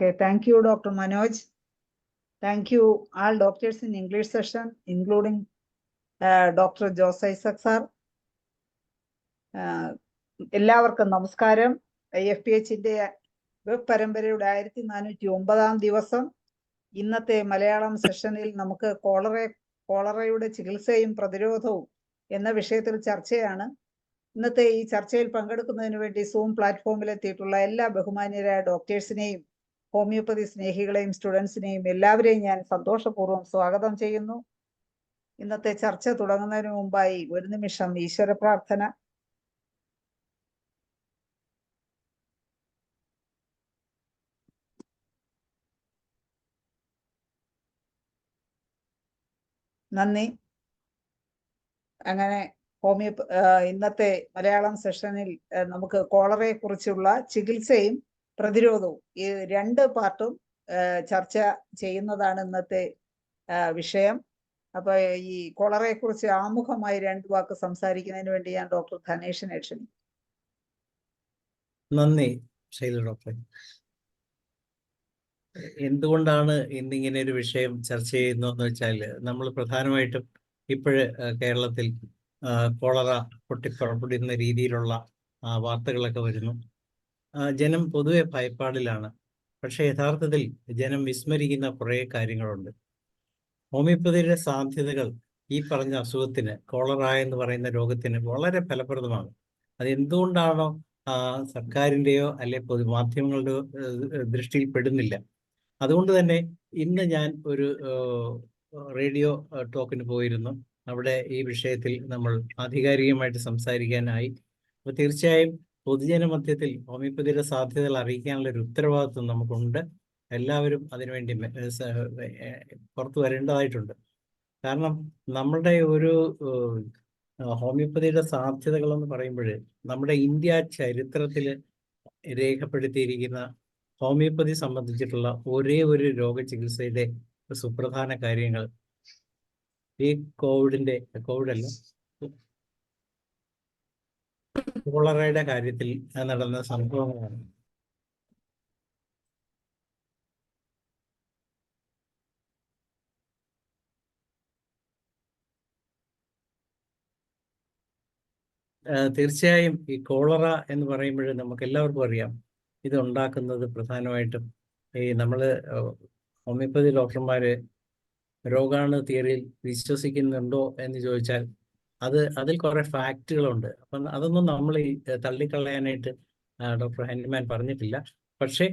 Okay, thank you, Dr. Manoj. Thank you, all doctors in English session, including Dr. Jose Isaac sir. എല്ലാവർക്കും നമസ്കാരം. IFPHന്റെ web പരമ്പരയുടെ 1409 ദിവസം ഇന്നത്തെ മലയാളം സെഷനിൽ നമുക്ക് കോളറയുടെ ചികിത്സയും പ്രതിരോധവും എന്ന വിഷയത്തിൽ ചർച്ചയാണ്. ഇന്നത്തെ ഈ ചർച്ചയിൽ പങ്കെടുക്കുന്നതിന് വേണ്ടി സൂം പ്ലാറ്റ്ഫോമിലെത്തിയിട്ടുള്ള എല്ലാ ബഹുമാന്യരായ ഡോക്ടേഴ്സിനെയും ഹോമിയോപ്പതി സ്നേഹികളെയും സ്റ്റുഡൻസിനെയും എല്ലാവരെയും ഞാൻ സന്തോഷപൂർവ്വം സ്വാഗതം ചെയ്യുന്നു. ഇന്നത്തെ ചർച്ച തുടങ്ങുന്നതിന് മുമ്പായി ഒരു നിമിഷം ഈശ്വര പ്രാർത്ഥന. നന്ദി. അങ്ങനെ ഇന്നത്തെ മലയാളം സെഷനിൽ നമുക്ക് കോളറയെ കുറിച്ചുള്ള ചികിത്സയും പ്രതിരോധവും ഈ രണ്ട് പാർട്ടും ചർച്ച ചെയ്യുന്നതാണ് ഇന്നത്തെ വിഷയം. അപ്പൊ ഈ കോളറയെ കുറിച്ച് ആമുഖമായി 2 വാക്ക് സംസാരിക്കുന്നതിന് വേണ്ടി ഞാൻ ഡോക്ടർ ധനേഷിനെ ക്ഷണിക്കും. നന്ദി ശൈല ഡോക്ടർ. എന്തുകൊണ്ടാണ് ഇന്നിങ്ങനെ ഒരു വിഷയം ചർച്ച ചെയ്യുന്നതെന്ന് വെച്ചാൽ, നമ്മൾ പ്രധാനമായിട്ടും ഇപ്പോഴ് കേരളത്തിൽ കോളറ പൊട്ടിപ്പുറപ്പെടുന്ന രീതിയിലുള്ള വാർത്തകളൊക്കെ വരുന്നു. ജനം പൊതുവെ ഭയപ്പാടിലാണ്. പക്ഷെ യഥാർത്ഥത്തിൽ ജനം വിസ്മരിക്കുന്ന കുറേ കാര്യങ്ങളുണ്ട്. ഹോമിയോപ്പതിയുടെ സാധ്യതകൾ ഈ പറഞ്ഞ അസുഖത്തിന്, കോളറ എന്ന് പറയുന്ന രോഗത്തിന് വളരെ ഫലപ്രദമാണ്. അതെന്തുകൊണ്ടാണോ സർക്കാരിൻ്റെയോ അല്ലെ പൊതുമാധ്യമങ്ങളുടെയോ ദൃഷ്ടിയിൽ പെടുന്നില്ല. അതുകൊണ്ട് തന്നെ ഇന്ന് ഞാൻ ഒരു റേഡിയോ ടോക്കിന് പോയിരുന്നു. അവിടെ ഈ വിഷയത്തിൽ നമ്മൾ ആധികാരികമായിട്ട് സംസാരിക്കാനായി. അപ്പോൾ തീർച്ചയായും പൊതുജന മധ്യത്തിൽ ഹോമിയോപ്പതിയുടെ സാധ്യതകൾ അറിയിക്കാനുള്ള ഒരു ഉത്തരവാദിത്വം നമുക്കുണ്ട്. എല്ലാവരും അതിനുവേണ്ടി പുറത്തു വരേണ്ടതായിട്ടുണ്ട്. കാരണം നമ്മുടെ ഒരു ഹോമിയോപ്പതിയുടെ സാധ്യതകൾ എന്ന് പറയുമ്പോൾ, നമ്മുടെ ഇന്ത്യ ചരിത്രത്തിൽ രേഖപ്പെടുത്തിയിരിക്കുന്ന ഹോമിയോപ്പതി സംബന്ധിച്ചിട്ടുള്ള ഒരേ ഒരു രോഗചികിത്സയുടെ സുപ്രധാന കാര്യങ്ങൾ ഈ കോളറയുടെ കാര്യത്തിൽ നടന്ന സംഭവങ്ങളാണ്. തീർച്ചയായും ഈ കോളറ എന്ന് പറയുമ്പോൾ നമുക്ക് എല്ലാവർക്കും അറിയാം, ഇത് ഉണ്ടാക്കുന്നത് പ്രധാനമായിട്ടും നമ്മൾ ഹോമിയോപ്പതി ഡോക്ടർമാര് രോഗാണു തിയറിയിൽ വിശ്വസിക്കുന്നുണ്ടോ എന്ന് ചോദിച്ചാൽ അതിൽ കുറെ ഫാക്റ്റുകളുണ്ട്. അപ്പം അതൊന്നും നമ്മൾ തള്ളിക്കളയാനായിട്ട് ഡോക്ടർ ഹെൻമാൻ പറഞ്ഞിട്ടില്ല. പക്ഷെ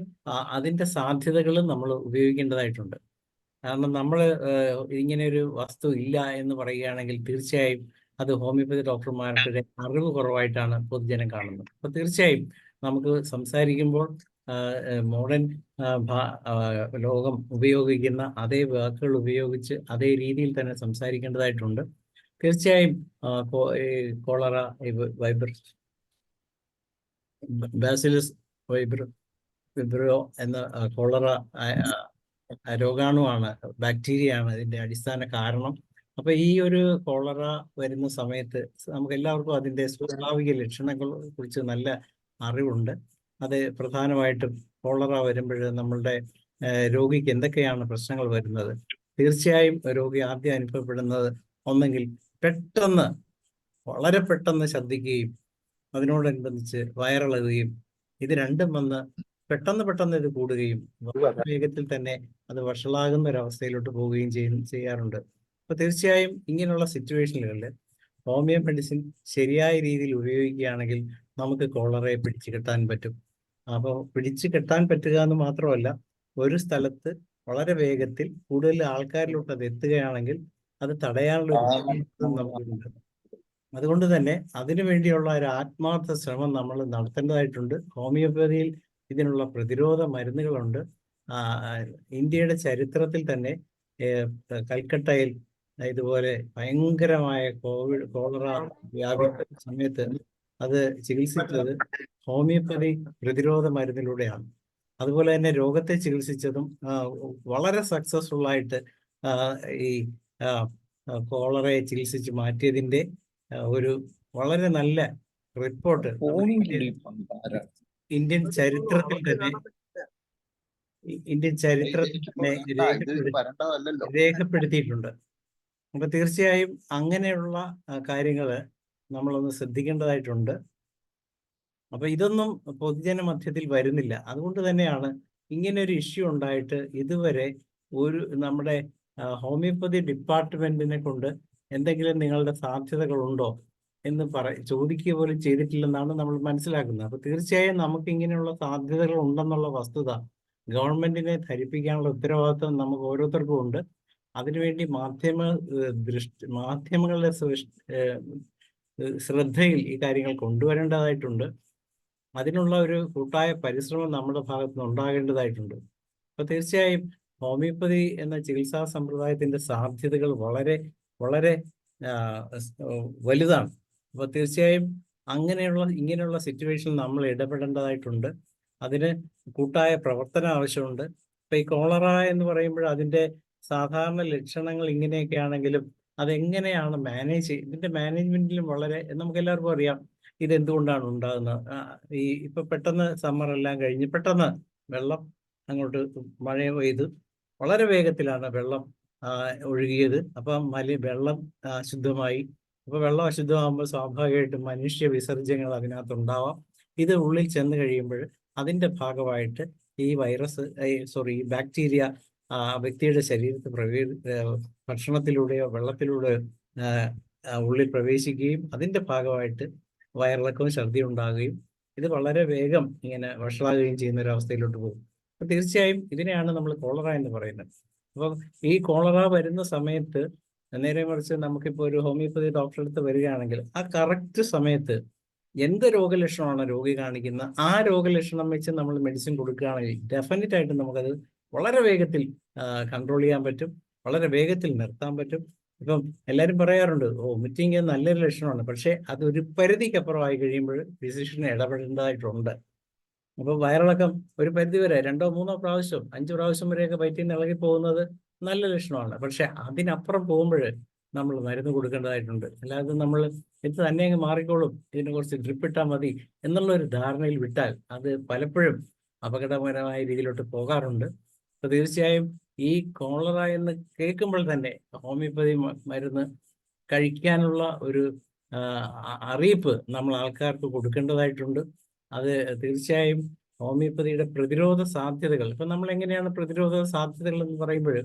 അതിൻ്റെ സാധ്യതകളും നമ്മൾ ഉപയോഗിക്കേണ്ടതായിട്ടുണ്ട്. കാരണം നമ്മൾ ഇങ്ങനെ ഒരു വസ്തു ഇല്ല എന്ന് പറയുകയാണെങ്കിൽ തീർച്ചയായും അത് ഹോമിയോപ്പതി ഡോക്ടർമാരുടെ അറിവ് കുറവായിട്ടാണ് പൊതുജനം കാണുന്നത്. അപ്പോൾ തീർച്ചയായും നമുക്ക് സംസാരിക്കുമ്പോൾ മോഡേൺ ലോകം ഉപയോഗിക്കുന്ന അതേ വാക്കുകൾ ഉപയോഗിച്ച് അതേ രീതിയിൽ തന്നെ സംസാരിക്കേണ്ടതായിട്ടുണ്ട്. തീർച്ചയായും കോളറ ബാസിലസ് വൈബ്രിയോ എന്ന കോളറ രോഗാണുവാണ്, ബാക്ടീരിയയാണ് ഇതിന്റെ അടിസ്ഥാന കാരണം. അപ്പൊ ഈ ഒരു കോളറ വരുന്ന സമയത്ത് നമുക്ക് എല്ലാവർക്കും അതിന്റെ സ്വാഭാവിക ലക്ഷണങ്ങളെ കുറിച്ച് നല്ല അറിവുണ്ട്. അത് പ്രധാനമായിട്ടും കോളറ വരുമ്പോൾ നമ്മളുടെ രോഗിക്ക് എന്തൊക്കെയാണ് പ്രശ്നങ്ങൾ വരുന്നത്. തീർച്ചയായും രോഗി ആദ്യം അനുഭവപ്പെടുന്നത് ഒന്നെങ്കിൽ വളരെ പെട്ടെന്ന് ഛർദ്ദിക്കുകയും അതിനോടനുബന്ധിച്ച് വയറിളകുകയും, ഇത് രണ്ടും വന്ന് പെട്ടെന്ന് ഇത് കൂടുകയും വേഗത്തിൽ തന്നെ അത് വഷളാകുന്ന ഒരവസ്ഥയിലോട്ട് പോവുകയും ചെയ്യാറുണ്ട്. അപ്പൊ തീർച്ചയായും ഇങ്ങനെയുള്ള സിറ്റുവേഷനുകളിൽ ഹോമിയോ മെഡിസിൻ ശരിയായ രീതിയിൽ ഉപയോഗിക്കുകയാണെങ്കിൽ നമുക്ക് കോളറയെ പിടിച്ചു കെട്ടാൻ പറ്റും. അപ്പോൾ പിടിച്ചു കെട്ടാൻ പറ്റുക എന്ന് മാത്രമല്ല, ഒരു സ്ഥലത്ത് വളരെ വേഗത്തിൽ കൂടുതൽ ആൾക്കാരിലോട്ട് അത് എത്തുകയാണെങ്കിൽ അത് തടയാനുള്ള നമുക്കുണ്ട്. അതുകൊണ്ട് തന്നെ അതിനു വേണ്ടിയുള്ള ഒരു ആത്മാർത്ഥ ശ്രമം നമ്മൾ നടത്തേണ്ടതായിട്ടുണ്ട്. ഹോമിയോപ്പതിയിൽ ഇതിനുള്ള പ്രതിരോധ മരുന്നുകളുണ്ട്. ഇന്ത്യയുടെ ചരിത്രത്തിൽ തന്നെ കൽക്കട്ടയിൽ ഇതുപോലെ ഭയങ്കരമായ കോളറ വ്യാപിക്കുന്ന സമയത്ത് അത് ചികിത്സിച്ചത് ഹോമിയോപ്പതി പ്രതിരോധ മരുന്നിലൂടെയാണ്. അതുപോലെ തന്നെ രോഗത്തെ ചികിത്സിച്ചതും വളരെ സക്സസ്ഫുൾ ആയിട്ട് ഈ കോളറയെ ചികിത്സിച്ച് മാറ്റിയതിന്റെ ഒരു വളരെ നല്ല റിപ്പോർട്ട് ഇന്ത്യൻ ചരിത്രത്തിൽ തന്നെ ഇന്ത്യൻ ചരിത്രത്തിൽ തന്നെ രേഖപ്പെടുത്തിയിട്ടുണ്ട്. അപ്പൊ തീർച്ചയായും അങ്ങനെയുള്ള കാര്യങ്ങൾ നമ്മളൊന്ന് ശ്രദ്ധിക്കേണ്ടതായിട്ടുണ്ട്. അപ്പൊ ഇതൊന്നും പൊതുജന മധ്യത്തിൽ വരുന്നില്ല. അതുകൊണ്ട് തന്നെയാണ് ഇങ്ങനെ ഒരു ഇഷ്യൂ ഉണ്ടായിട്ട് ഇതുവരെ നമ്മുടെ ഹോമിയോപ്പതി ഡിപ്പാർട്ട്മെന്റിനെ കൊണ്ട് എന്തെങ്കിലും നിങ്ങളുടെ സാധ്യതകളുണ്ടോ എന്ന് ചോദിക്കുക പോലും ചെയ്തിട്ടില്ലെന്നാണ് നമ്മൾ മനസ്സിലാക്കുന്നത്. അപ്പൊ തീർച്ചയായും നമുക്ക് ഇങ്ങനെയുള്ള സാധ്യതകൾ ഉണ്ടെന്നുള്ള വസ്തുത ഗവൺമെന്റിനെ ധരിപ്പിക്കാനുള്ള ഉത്തരവാദിത്വം നമുക്ക് ഓരോരുത്തർക്കും ഉണ്ട്. അതിനുവേണ്ടി മാധ്യമങ്ങളുടെ ശ്രദ്ധയിൽ ഈ കാര്യങ്ങൾ കൊണ്ടുവരേണ്ടതായിട്ടുണ്ട്. അതിനുള്ള ഒരു കൂട്ടായ പരിശ്രമം നമ്മുടെ ഭാഗത്ത് നിന്ന് ഉണ്ടാകേണ്ടതായിട്ടുണ്ട്. അപ്പൊ തീർച്ചയായും ഹോമിയോപ്പതി എന്ന ചികിത്സാ സമ്പ്രദായത്തിന്റെ സാധ്യതകൾ വളരെ വളരെ വലുതാണ്. അപ്പൊ തീർച്ചയായും ഇങ്ങനെയുള്ള സിറ്റുവേഷനിൽ നമ്മൾ ഇടപെടേണ്ടതായിട്ടുണ്ട്. അതിന് കൂട്ടായ പ്രവർത്തനം ആവശ്യമുണ്ട്. ഇപ്പൊ ഈ കോളറ എന്ന് പറയുമ്പോൾ അതിന്റെ സാധാരണ ലക്ഷണങ്ങൾ ഇങ്ങനെയൊക്കെ ആണെങ്കിലും അതെങ്ങനെയാണ് ഇതിന്റെ മാനേജ്മെന്റിലും വളരെ നമുക്ക് എല്ലാവർക്കും അറിയാം ഇതെന്തുകൊണ്ടാണ് ഉണ്ടാകുന്നത്. ഇപ്പൊ പെട്ടെന്ന് സമ്മർ എല്ലാം കഴിഞ്ഞ് പെട്ടെന്ന് വെള്ളം അങ്ങോട്ട് മഴ പെയ്ത് വളരെ വേഗത്തിലാണ് വെള്ളം ഒഴുകിയത്. അപ്പം വെള്ളം അശുദ്ധമായി. അപ്പൊ വെള്ളം അശുദ്ധമാകുമ്പോൾ സ്വാഭാവികമായിട്ടും മനുഷ്യ വിസർജ്യങ്ങൾ അതിനകത്തുണ്ടാവാം. ഇത് ഉള്ളിൽ ചെന്ന് കഴിയുമ്പോൾ അതിന്റെ ഭാഗമായിട്ട് ഈ ഈ ബാക്ടീരിയ വ്യക്തിയുടെ ശരീരത്തിൽ ഭക്ഷണത്തിലൂടെയോ വെള്ളത്തിലൂടെയോ ഉള്ളിൽ പ്രവേശിക്കുകയും അതിന്റെ ഭാഗമായിട്ട് വയറിളക്കവും ഛർദി ഉണ്ടാകുകയും ഇത് വളരെ വേഗം ഇങ്ങനെ വഷളാകുകയും ചെയ്യുന്ന ഒരു അവസ്ഥയിലോട്ട് പോകും. അപ്പൊ തീർച്ചയായും ഇതിനെയാണ് നമ്മൾ കോളറ എന്ന് പറയുന്നത്. അപ്പം ഈ കോളറ വരുന്ന സമയത്ത് നേരെ മറിച്ച് നമുക്കിപ്പോൾ ഒരു ഹോമിയോപ്പതി ഡോക്ടറെ അടുത്ത് വരികയാണെങ്കിൽ ആ കറക്റ്റ് സമയത്ത് എന്ത് രോഗലക്ഷണമാണ് രോഗി കാണിക്കുന്നത് ആ രോഗലക്ഷണം വെച്ച് നമ്മൾ മെഡിസിൻ കൊടുക്കുകയാണെങ്കിൽ ഡെഫിനറ്റ് ആയിട്ട് നമുക്കത് വളരെ വേഗത്തിൽ കൺട്രോൾ ചെയ്യാൻ പറ്റും, വളരെ വേഗത്തിൽ നിർത്താൻ പറ്റും. ഇപ്പം എല്ലാവരും പറയാറുണ്ട് വോമിറ്റിംഗ് നല്ലൊരു ലക്ഷണമാണ്, പക്ഷെ അത് ഒരു പരിധിക്കപ്പുറമായി കഴിയുമ്പോൾ ഫിസിഷ്യന് ഇടപെടേണ്ടതായിട്ടുണ്ട്. അപ്പൊ വയറിളക്കം ഒരു പരിധി വരെ 2 or 3 പ്രാവശ്യം 5 പ്രാവശ്യം വരെയൊക്കെ വയറ്റിൽ നിന്ന് ഇളകി പോകുന്നത് നല്ല ലക്ഷണമാണ്. പക്ഷെ അതിനപ്പുറം പോകുമ്പോൾ നമ്മൾ മരുന്ന് കൊടുക്കേണ്ടതായിട്ടുണ്ട്. അല്ലാതെ നമ്മൾ ഇത് തന്നെ അങ്ങ് മാറിക്കോളും, ഇതിനെ കുറച്ച് ഡ്രിപ്പ് ഇട്ടാൽ മതി എന്നുള്ള ഒരു ധാരണയിൽ വിട്ടാൽ അത് പലപ്പോഴും അപകടകരമായ രീതിയിലോട്ട് പോകാറുണ്ട്. അപ്പൊ തീർച്ചയായും ഈ കോളറ എന്ന് കേൾക്കുമ്പോൾ തന്നെ ഹോമിയോപ്പതി മരുന്ന് കഴിക്കാനുള്ള ഒരു അറിയിപ്പ് നമ്മൾ ആൾക്കാർക്ക് കൊടുക്കേണ്ടതായിട്ടുണ്ട്. അത് തീർച്ചയായും ഹോമിയോപ്പതിയുടെ പ്രതിരോധ സാധ്യതകൾ, ഇപ്പൊ നമ്മൾ എങ്ങനെയാണ് പ്രതിരോധ സാധ്യതകൾ എന്ന് പറയുമ്പോൾ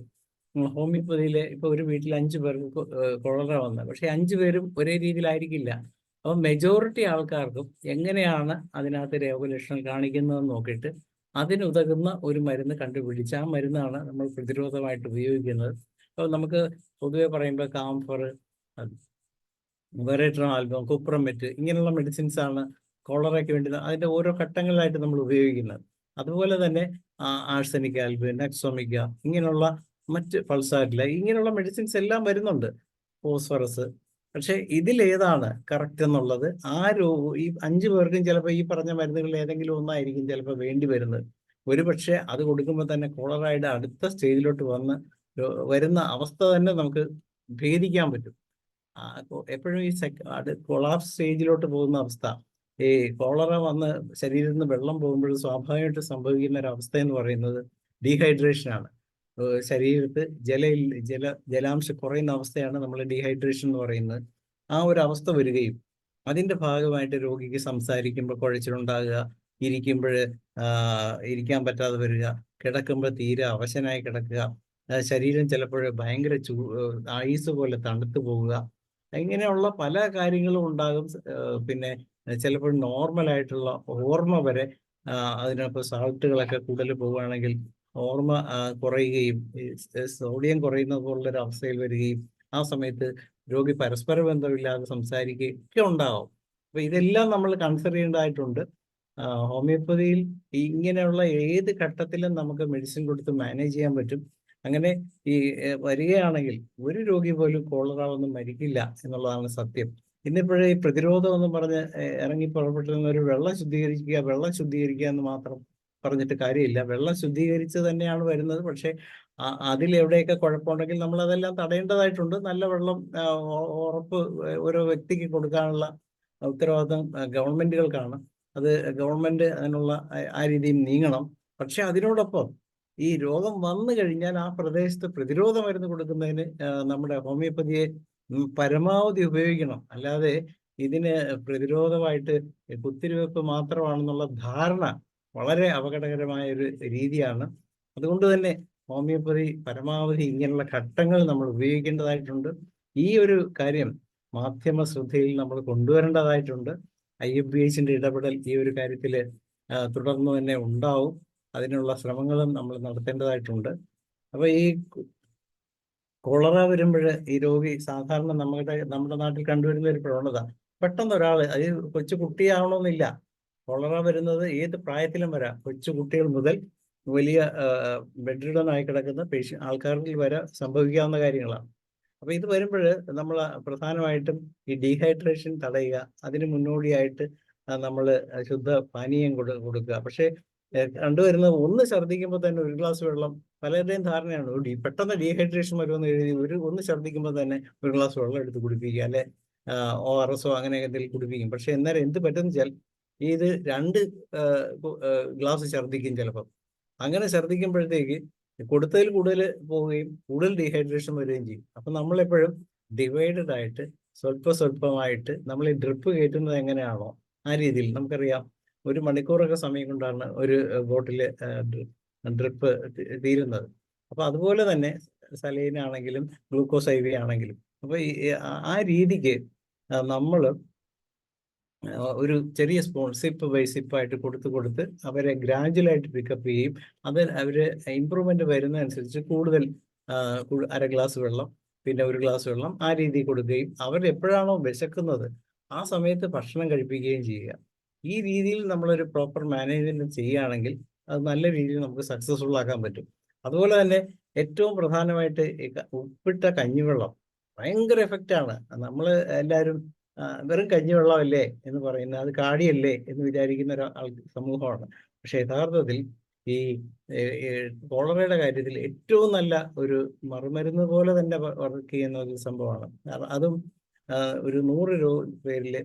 ഹോമിയോപ്പതിയിലെ ഇപ്പൊ ഒരു വീട്ടിൽ 5 പേർക്ക് കോളറ വന്നത്, പക്ഷെ 5 പേരും ഒരേ രീതിയിലായിരിക്കില്ല. അപ്പൊ മെജോറിറ്റി ആൾക്കാർക്കും എങ്ങനെയാണ് അതിനകത്ത് രോഗലക്ഷണം കാണിക്കുന്നതെന്ന് നോക്കിയിട്ട് അതിനുതകുന്ന ഒരു മരുന്ന് കണ്ടുപിടിച്ച് ആ മരുന്നാണ് നമ്മൾ പ്രതിരോധമായിട്ട് ഉപയോഗിക്കുന്നത്. അപ്പോൾ നമുക്ക് പൊതുവെ പറയുമ്പോൾ കാംഫർ, വെറേട്രം ആൽബം, കുപ്രമെറ്റ് ഇങ്ങനെയുള്ള മെഡിസിൻസ് ആണ് കോളറയ്ക്ക് വേണ്ടി അതിന്റെ ഓരോ ഘട്ടങ്ങളിലായിട്ട് നമ്മൾ ഉപയോഗിക്കുന്നത്. അതുപോലെ തന്നെ ആഴ്സനിക് ആൽബം, നെക്സോമിക്ക ഇങ്ങനെയുള്ള മറ്റ് പൾസാരില ഇങ്ങനെയുള്ള മെഡിസിൻസ് എല്ലാം വരുന്നുണ്ട്, ഫോസ്ഫറസ്. പക്ഷെ ഇതിലേതാണ് കറക്റ്റ് എന്നുള്ളത് ഈ 5 പേർക്കും ചിലപ്പോൾ ഈ പറഞ്ഞ മരുന്നുകളിൽ ഏതെങ്കിലും ഒന്നായിരിക്കും ചിലപ്പോൾ വേണ്ടി വരുന്നത്. ഒരുപക്ഷെ അത് കൊടുക്കുമ്പോൾ തന്നെ കോളറയുടെ അടുത്ത സ്റ്റേജിലോട്ട് വരുന്ന അവസ്ഥ തന്നെ നമുക്ക് ഭേദിക്കാൻ പറ്റും. എപ്പോഴും ഈ കൊളാപ്സ് സ്റ്റേജിലോട്ട് പോകുന്ന അവസ്ഥ, ഈ കോളറ വന്ന് ശരീരത്തിൽ നിന്ന് വെള്ളം പോകുമ്പോൾ സ്വാഭാവികമായിട്ട് സംഭവിക്കുന്ന ഒരു അവസ്ഥ എന്ന് പറയുന്നത് ഡീഹൈഡ്രേഷൻ ആണ്. ശരീരത്ത് ജലാംശം കുറയുന്ന അവസ്ഥയാണ് നമ്മൾ ഡീഹൈഡ്രേഷൻ എന്ന് പറയുന്നത്. ആ ഒരു അവസ്ഥ വരികയും അതിന്റെ ഭാഗമായിട്ട് രോഗിക്ക് സംസാരിക്കുമ്പോൾ കുഴച്ചിലുണ്ടാകുക, ഇരിക്കുമ്പോൾ ഇരിക്കാൻ പറ്റാതെ വരിക, കിടക്കുമ്പോൾ തീരെ അവശനായി കിടക്കുക, ശരീരം ചിലപ്പോൾ ഭയങ്കര ഐസ് പോലെ തണുത്തു പോവുക, ഇങ്ങനെയുള്ള പല കാര്യങ്ങളും ഉണ്ടാകും. പിന്നെ ചിലപ്പോൾ നോർമലായിട്ടുള്ള ഓർമ്മ വരെ അതിനൊപ്പം സാൾട്ടുകളൊക്കെ കൂടുതൽ പോവുകയാണെങ്കിൽ ഓർമ്മ കുറയുകയും സോഡിയം കുറയുന്നത് പോലുള്ളൊരു അവസ്ഥയിൽ വരികയും ആ സമയത്ത് രോഗി പരസ്പര ബന്ധമില്ലാതെ സംസാരിക്കുകയും ഒക്കെ ഉണ്ടാവും. അപ്പൊ ഇതെല്ലാം നമ്മൾ കൺസിഡർ ചെയ്യേണ്ടതായിട്ടുണ്ട്. ഹോമിയോപ്പതിയിൽ ഇങ്ങനെയുള്ള ഏത് ഘട്ടത്തിലും നമുക്ക് മെഡിസിൻ കൊടുത്ത് മാനേജ് ചെയ്യാൻ പറ്റും. അങ്ങനെ ഈ വരികയാണെങ്കിൽ ഒരു രോഗി പോലും കോളറ ഒന്നും മരിക്കില്ല എന്നുള്ളതാണ് സത്യം. ഇന്നിപ്പോഴേ ഈ പ്രതിരോധം എന്ന് പറഞ്ഞ് ഇറങ്ങി പുറപ്പെട്ടിരുന്ന ഒരു വെള്ളം ശുദ്ധീകരിക്കുക എന്ന് മാത്രം പറഞ്ഞിട്ട് കാര്യമില്ല. വെള്ളം ശുദ്ധീകരിച്ച് തന്നെയാണ് വരുന്നത്. പക്ഷെ അതിലെവിടെയൊക്കെ കുഴപ്പമുണ്ടെങ്കിൽ നമ്മൾ അതെല്ലാം തടയേണ്ടതായിട്ടുണ്ട്. നല്ല വെള്ളം ഉറപ്പ് ഓരോ വ്യക്തിക്ക് കൊടുക്കാനുള്ള ഉത്തരവാദിത്വം ഗവൺമെന്റുകൾക്കാണ്. അത് ഗവൺമെന്റ് അതിനുള്ള ആ രീതിയിൽ നീങ്ങണം. പക്ഷെ അതിനോടൊപ്പം ഈ രോഗം വന്നു കഴിഞ്ഞാൽ ആ പ്രദേശത്ത് പ്രതിരോധ മരുന്ന് കൊടുക്കുന്നതിന് നമ്മുടെ ഹോമിയോപ്പതിയെ പരമാവധി ഉപയോഗിക്കണം. അല്ലാതെ ഇതിന് പ്രതിരോധമായിട്ട് കുത്തിവയ്പ്പ് മാത്രമാണെന്നുള്ള ധാരണ വളരെ അപകടകരമായ ഒരു രീതിയാണ്. അതുകൊണ്ട് തന്നെ ഹോമിയോപ്പതി പരമാവധി ഇങ്ങനെയുള്ള ഘട്ടങ്ങൾ നമ്മൾ ഉപയോഗിക്കേണ്ടതായിട്ടുണ്ട്. ഈ ഒരു കാര്യം മാധ്യമ ശ്രദ്ധയിൽ നമ്മൾ കൊണ്ടുവരേണ്ടതായിട്ടുണ്ട്. IFBHന്റെ ഇടപെടൽ ഈ ഒരു കാര്യത്തിൽ തുടർന്ന് തന്നെ ഉണ്ടാവും. അതിനുള്ള ശ്രമങ്ങളും നമ്മൾ നടത്തേണ്ടതായിട്ടുണ്ട്. അപ്പൊ ഈ കോളറ വരുമ്പോൾ ഈ രോഗി സാധാരണ നമ്മുടെ നാട്ടിൽ കണ്ടുവരുന്ന ഒരു പ്രവണത, പെട്ടെന്ന് ഒരാൾ, അത് കൊച്ചു കുട്ടിയാവണമെന്നില്ല, കോളറ വരുന്നത് ഏത് പ്രായത്തിലും വരാം. കൊച്ചു കുട്ടികൾ മുതൽ വലിയ ബെഡ്രിഡൻ ആയി കിടക്കുന്ന ആൾക്കാരിൽ വരെ സംഭവിക്കാവുന്ന കാര്യങ്ങളാണ്. അപ്പൊ ഇത് വരുമ്പോൾ നമ്മൾ പ്രധാനമായിട്ടും ഈ ഡീഹൈഡ്രേഷൻ തടയുക, അതിന് മുന്നോടിയായിട്ട് നമ്മൾ ശുദ്ധ പാനീയം കൊടുക്കുക. പക്ഷേ കണ്ടുവരുന്നത് ഒന്ന് ഛർദ്ദിക്കുമ്പോൾ തന്നെ ഒരു ഗ്ലാസ് വെള്ളം, പലരുടെയും ധാരണയാണ് പെട്ടെന്ന് ഡീഹൈഡ്രേഷൻ വരുമെന്ന് എഴുതി ഒന്ന് ഛർദ്ദിക്കുമ്പോൾ തന്നെ ഒരു ഗ്ലാസ് വെള്ളം എടുത്ത് കുടിപ്പിക്കുക, അല്ലെ ORS അങ്ങനെ എന്തെങ്കിലും കുടിപ്പിക്കും. പക്ഷെ എന്നാലും എന്ത് പറ്റുന്ന വെച്ചാൽ ഇത് 2 ഗ്ലാസ് ഛർദ്ദിക്കും ചിലപ്പം. അങ്ങനെ ഛർദ്ദിക്കുമ്പോഴത്തേക്ക് കൊടുത്തതിൽ കൂടുതൽ പോവുകയും കൂടുതൽ ഡീഹൈഡ്രേഷൻ വരികയും ചെയ്യും. അപ്പൊ നമ്മളെപ്പോഴും ഡിവൈഡഡ് ആയിട്ട് സ്വല്പമായിട്ട് നമ്മൾ ഈ ഡ്രിപ്പ് കയറ്റുന്നത് എങ്ങനെയാണോ ആ രീതിയിൽ, നമുക്കറിയാം 1 മണിക്കൂറൊക്കെ സമയം കൊണ്ടാണ് ഒരു ബോട്ടില് ഡ്രിപ്പ് തീരുന്നത്. അപ്പൊ അതുപോലെ തന്നെ സലൈൻ ആണെങ്കിലും ഗ്ലൂക്കോസ് IV ആണെങ്കിലും, അപ്പൊ ആ രീതിക്ക് നമ്മൾ ഒരു ചെറിയ സ്പൂൺ സിപ്പ് ബൈ സിപ്പായിട്ട് കൊടുത്ത് അവരെ ഗ്രാജുവലായിട്ട് പിക്കപ്പ് ചെയ്യും. അത് അവര് ഇമ്പ്രൂവ്മെന്റ് വരുന്നതനുസരിച്ച് കൂടുതൽ 1/2 ഗ്ലാസ് വെള്ളം, പിന്നെ 1 ഗ്ലാസ് വെള്ളം, ആ രീതിയിൽ കൊടുക്കുകയും അവർ എപ്പോഴാണോ വിശക്കുന്നത് ആ സമയത്ത് ഭക്ഷണം കഴിപ്പിക്കുകയും ചെയ്യുക. ഈ രീതിയിൽ നമ്മളൊരു പ്രോപ്പർ മാനേജ്മെന്റ് ചെയ്യുകയാണെങ്കിൽ അത് നല്ല രീതിയിൽ നമുക്ക് സക്സസ്ഫുൾ ആക്കാൻ പറ്റും. അതുപോലെ തന്നെ ഏറ്റവും പ്രധാനമായിട്ട് ഉപ്പിട്ട കഞ്ഞിവെള്ളം ഭയങ്കര എഫക്റ്റ് ആണ്. നമ്മൾ എല്ലാവരും വെറും കഞ്ഞിവെള്ളമല്ലേ എന്ന് പറയുന്നത്, അത് കാടിയല്ലേ എന്ന് വിചാരിക്കുന്ന ഒരു സമൂഹമാണ്. പക്ഷെ യഥാർത്ഥത്തിൽ ഈ കോളറയുടെ കാര്യത്തിൽ ഏറ്റവും നല്ല ഒരു മറുമരുന്ന് പോലെ തന്നെ വർക്ക് ചെയ്യുന്ന ഒരു സംഭവമാണ്. അതും ഒരു 100 പേരിൽ